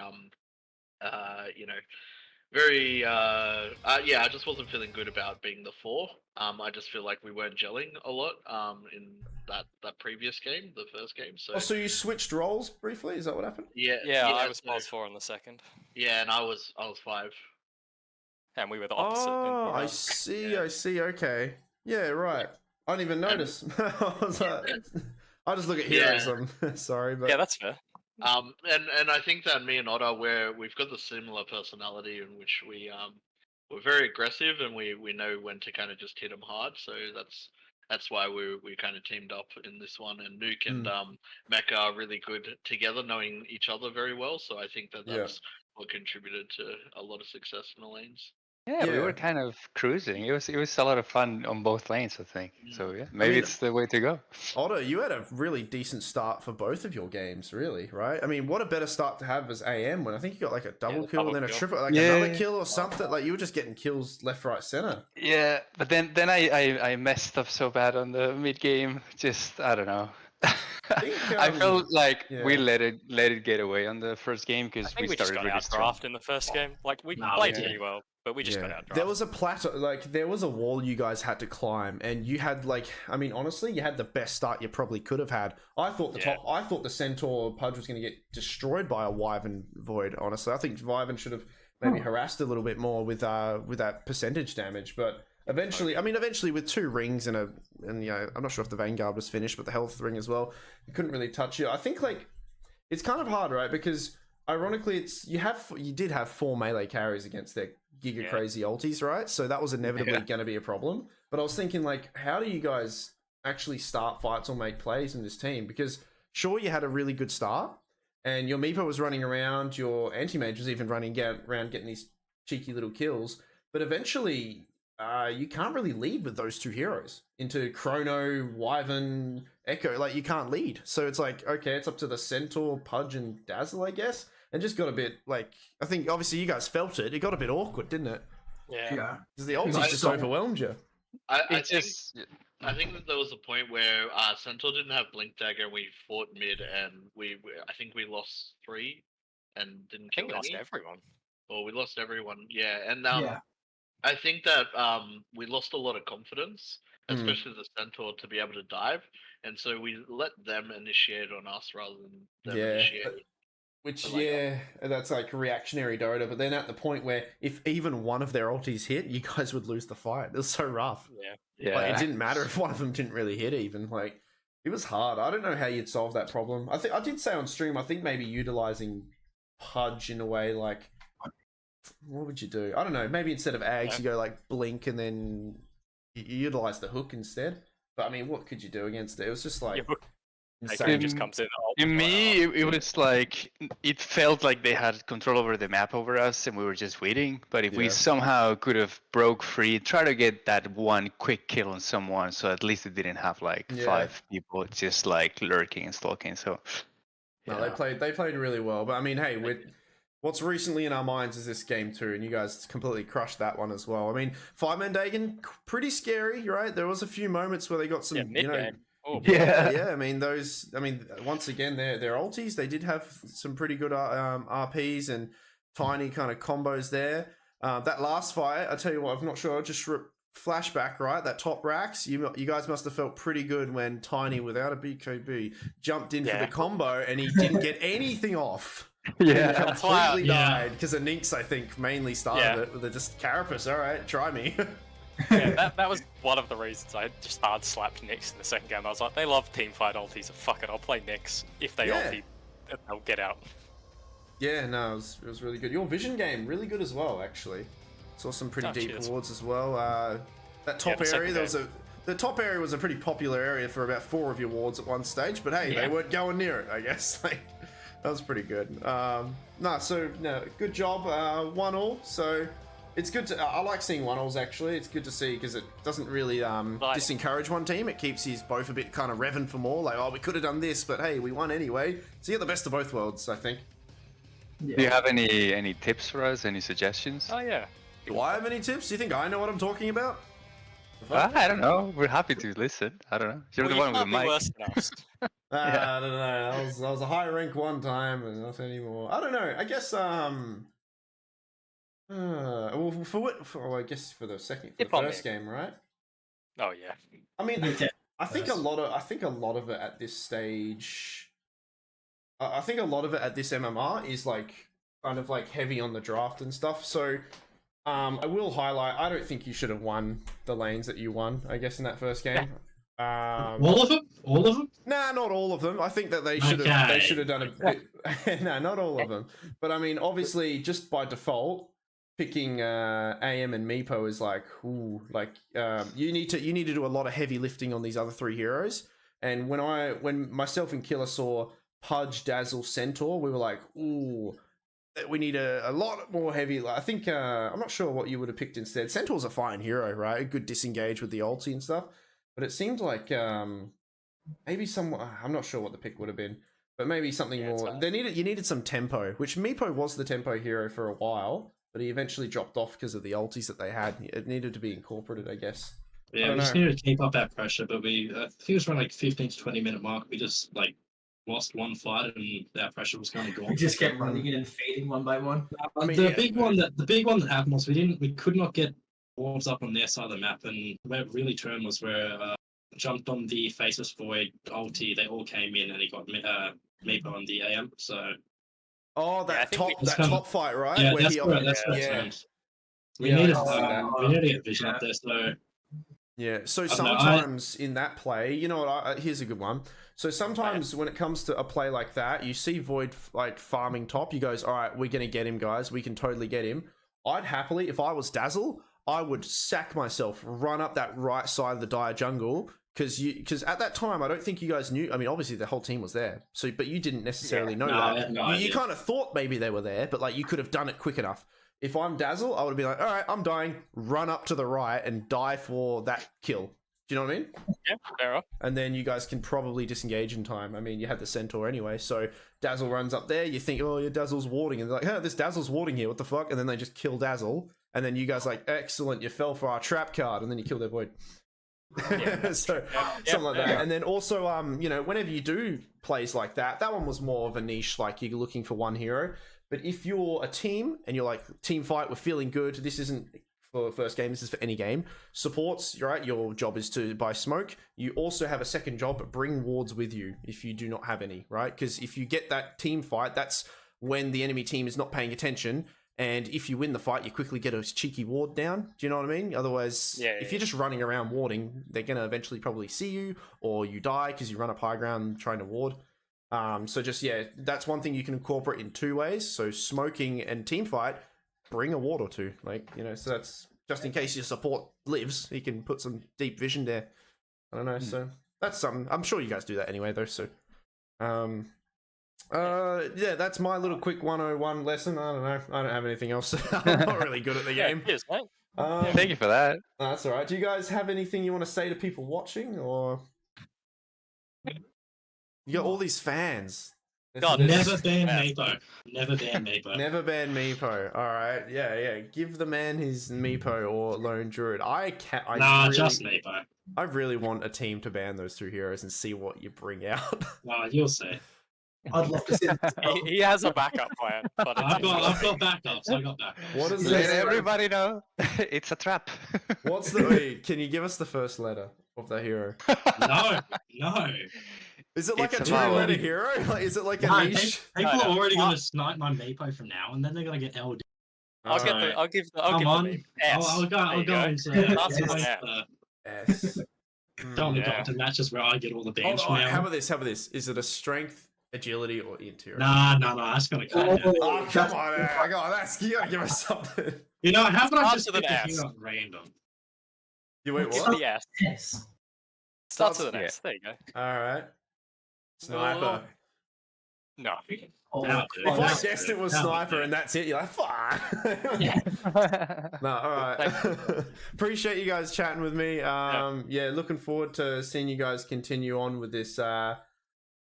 you know, very yeah, I just wasn't feeling good about being the 4. I just feel like we weren't gelling a lot in that previous game, the first game. So Oh, so you switched roles briefly? Is that what happened? yeah, I was so- pause 4 on the second, yeah, and I was 5. and we were the opposite. Oh, I see. I see. Okay. Yeah, right. I didn't even notice. I was like, I just look at heroes. I'm sorry, but Yeah, that's fair. And I think that me and Otter, we've got the similar personality in which we're very aggressive and we know when to kind of just hit them hard. So that's why we kind of teamed up in this one. And Nuke and Mecca are really good together, knowing each other very well. So I think that that's what contributed to a lot of success in the lanes. Yeah, we Yeah. were kind of cruising. It was a lot of fun on both lanes, I think. So yeah, maybe mean- it's the way to go. Otto, you had a really decent start for both of your games, really, right? I mean, what a better start to have as AM when I think you got like a double kill, double then a kill. triple, like Yeah. another kill or something. Like you were just getting kills left, right, center. Yeah, but then I messed up so bad on the mid game. Just I don't know. think, I felt like yeah. we let it get away on the first game I because think we we just started got really strong. outdrafted in the first game. Like we Nah, played we pretty well, but we just got outdrafted. There was a plateau, like there was a wall you guys had to climb, and you had like, I mean, honestly, you had the best start you probably could have had. I thought I thought the Centaur Pudge was going to get destroyed by a Wyvern Void. Honestly, I think Wyvern should have maybe harassed a little bit more with that percentage damage, but. Eventually with 2 rings and you know, I'm not sure if the Vanguard was finished, but the health ring as well, you couldn't really touch it. I think like it's kind of hard, right? Because ironically, you did have 4 melee carries against their giga crazy ultis, right? So that was inevitably going to be a problem. But I was thinking like, how do you guys actually start fights or make plays in this team? Because sure, you had a really good start, and your Meepo was running around, your anti-mage was even running around getting these cheeky little kills, but eventually. You can't really lead with those 2 heroes into Chrono, Wyvern, Echo. Like you can't lead, so it's like okay, it's up to the Centaur, Pudge, and Dazzle, I guess. And just got a bit like I think obviously you guys felt it. It got a bit awkward, didn't it? Yeah. Yeah. Because the ultis Like, just so- overwhelmed you. I think that there was a point where Centaur didn't have Blink Dagger and we fought mid and I think we lost 3 and didn't I think kill we lost any. everyone. Or we lost everyone, yeah. And Yeah. I think that we lost a lot of confidence, especially the centaur, to be able to dive, and so we let them initiate on us rather than them initiate. Which, like, yeah, that's like reactionary Dota, but then at the point where if even one of their ultis hit, you guys would lose the fight. It was so rough. Yeah. Like, it didn't matter if one of them didn't really hit even. Like, it was hard. I don't know how you'd solve that problem. I think I did say on stream, I think maybe utilizing Pudge in a way, like, what would you do? I don't know. Maybe instead of Ags, you go like Blink and then you utilize the hook instead. But I mean, what could you do against it? It was just like... Your hook insane. just comes in. To me, it was like it felt like they had control over the map over us, and we were just waiting. But if we somehow could have broke free, try to get that one quick kill on someone, so at least it didn't have like 5 people just like lurking and stalking. So no, they played really well. But I mean, hey, what's recently in our minds is this game too, and you guys completely crushed that one as well. I mean, 5-man Dagon, pretty scary, right? There was a few moments where they got some, yeah. I mean, once again, their ultis, they did have some pretty good RPs and tiny kind of combos there. That last fight, I tell you what, I'm not sure. Just flashback, right? That top racks, you guys must have felt pretty good when Tiny, without a BKB, jumped in for the combo and he didn't get anything off. Yeah, he completely died because the Ninx, I think, mainly started it. They're just Carapace. All right, try me. That was one of the reasons I just hard slapped Nyx in the second game. I was like, they love teamfight ultis, so fuck it, I'll play Nyx. If they ulti, they'll get out. Yeah, no, it was really good. Your vision game, really good as well, actually. Saw some pretty deep wards as well. That top area, the top area was a pretty popular area for about 4 of your wards at one stage, but hey, they weren't going near it, I guess. Like, that was pretty good. Good job. 1-1. So it's good to. I like seeing 1-1s actually. It's good to see because it doesn't really disencourage one team. It keeps you both a bit kind of revving for more. Like, oh, we could have done this, but hey, we won anyway. So you get the best of both worlds, I think. Yeah. Do you have any tips for us? Any suggestions? Oh yeah. Do I have any tips? Do you think I know what I'm talking about? I don't know. We're happy to listen. I don't know. You're the one with the mic. Worse than us. I don't know. I was a high rank one time, and not anymore. I don't know. I guess I guess for the first game, right? Oh yeah. I mean, I think a lot of it at this stage. I think a lot of it at this MMR is like kind of like heavy on the draft and stuff. So I will highlight. I don't think you should have won the lanes that you won. I guess in that first game. All of them? All of them? Nah, not all of them. I think that they should have done a bit. No, not all of them. But I mean, obviously, just by default, picking AM and Meepo is like, you need to do a lot of heavy lifting on these other 3 heroes. And when myself and Killer saw Pudge, Dazzle, Centaur, we were like, ooh, we need a lot more heavy. I think I'm not sure what you would have picked instead. Centaur's a fine hero, right? A good disengage with the ulti and stuff. But it seemed like maybe I'm not sure what the pick would have been, but maybe something more. You needed some tempo, which Meepo was the tempo hero for a while, but he eventually dropped off because of the ultis that they had. It needed to be incorporated, I guess. Yeah, we just needed to keep up that pressure, but I think it was around like 15 to 20 minute mark. We just like lost one fight and that pressure was kind of gone. We just kept running it and fading one by one. The big one that happened was we could not get wards up on their side of the map, and where it really turned was where jumped on the Faceless Void ulti. They all came in and he got Meepo on the AM. So that top fight, right? Yeah, where that's where it turned. We needed to get vision up there. So yeah, so sometimes in that play, you know what? Here's a good one. So sometimes when it comes to a play like that, you see Void like farming top. You goes, all right, we're gonna get him, guys. We can totally get him. I'd happily, if I was Dazzle, I would sack myself, run up that right side of the dire jungle, because at that time I don't think you guys knew. I mean, obviously the whole team was there, but you didn't necessarily know that. You kind of thought maybe they were there, but like you could have done it quick enough. If I'm Dazzle, I would be like, all right, I'm dying, run up to the right and die for that kill. Do you know what I mean? Yeah, fair enough. And then you guys can probably disengage in time. I mean, you had the Centaur anyway, so Dazzle runs up there, you think, oh, your Dazzle's warding, and they're like, this Dazzle's warding here, what the fuck? And then they just kill Dazzle, and then you guys like, excellent, you fell for our trap card, and then you kill their Void. Something like that. And then also, whenever you do plays like that one was more of a niche, like you're looking for one hero. But if you're a team and you're like, team fight, we're feeling good, this isn't for first game. This is for any game. Supports, you're right. Your job is to buy smoke. You also have a second job: bring wards with you if you do not have any, right? Because if you get that team fight, that's when the enemy team is not paying attention. And if you win the fight, you quickly get a cheeky ward down. Do you know what I mean? Otherwise, if you're just running around warding, they're going to eventually probably see you, or you die because you run up high ground trying to ward. So just, that's one thing you can incorporate in 2 ways. So smoking and team fight, bring a ward or 2. Like, so that's just in case your support lives, he can put some deep vision there. I don't know. So that's something. I'm sure you guys do that anyway, though. So, that's my little quick 101 lesson. I don't know. I don't have anything else. I'm not really good at the game. Cheers, mate. Thank you for that. That's all right. Do you guys have anything you want to say to people watching, or you got all these fans? God, Never ban Meepo. Never ban Meepo. Never ban Meepo. All right. Yeah. Give the man his Meepo or Lone Druid. Just Meepo. I really want a team to ban those 2 heroes and see what you bring out. You'll see. I'd love to see it. He has a backup plan. But I've got backups. What is Let this? everybody know it's a trap. What's the? Can you give us the first letter of that hero? No. Is it like It's a a vowel. 2-letter hero? Like, is it like a No, niche? People are already going to snipe my Meepo from now, and then they're going to get LD. I'll give the meme. S. I'll go There you into Starts with an F. S. Don't Yeah. go into matches where I get all the Hold bans on, from now. how about this? Is it a strength, agility, or int hero? Nah, that's going to cut it. Oh, come on, you gotta give us something. You know, how about I just Starts with pick an a S. hero at random? You wait, Give what? the S. Yes. Starts with an S. There you go. Alright. Sniper. No. Oh, Now, If I Now, guessed it was now, sniper and that's it, you're like, fuck. Yeah. No, alright. Appreciate you guys chatting with me. Looking forward to seeing you guys continue on with this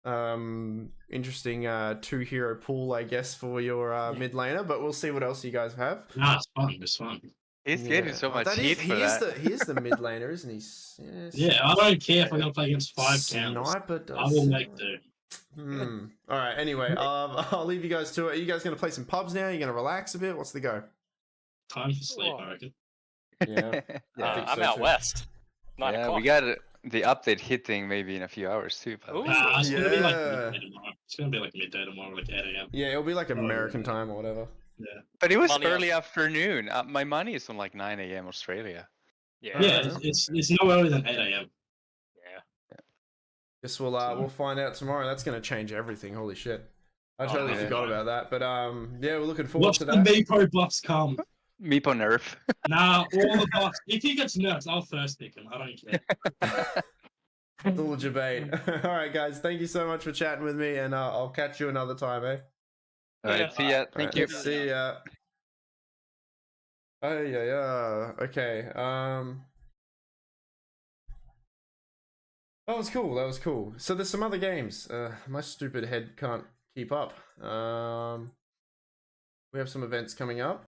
interesting 2-hero pool, I guess, for your mid laner, but we'll see what else you guys have. Nah, it's fun. He's getting so much That heat is, for that. He is the mid laner, isn't he? Yeah, I don't care if I'm going to play against 5 towns. Sniper does. I will make do. All right. Anyway, I'll leave you guys to it. Are you guys gonna play some pubs now? Are you gonna relax a bit? What's the go? Time for sleep, I reckon. Yeah. I think I'm so out too. west. 9 Yeah, o'clock. we got the update hitting maybe in a few hours too. But Ooh. It's going to be like Yeah. midday tomorrow. It's going to be like midday tomorrow, like 8 a.m. Yeah, it'll be like American time or whatever. But it was Money early afternoon. My money is on like 9 a.m. Australia. Yeah. Yeah, it's no earlier than 8 a.m. Yeah. Guess we'll find out tomorrow. That's gonna change everything. Holy shit! I totally yeah. forgot about that. But we're looking forward Watch to the that. Meepo buffs come. Meepo nerf. Nah, all the buffs. If he gets nerfed, I'll first pick him. I don't care. Little debate. All right, guys. Thank you so much for chatting with me, and I'll catch you another time, eh? All right, see ya. Thank you. See ya. Oh yeah. Okay. That was cool. So there's some other games. My stupid head can't keep up. We have some events coming up.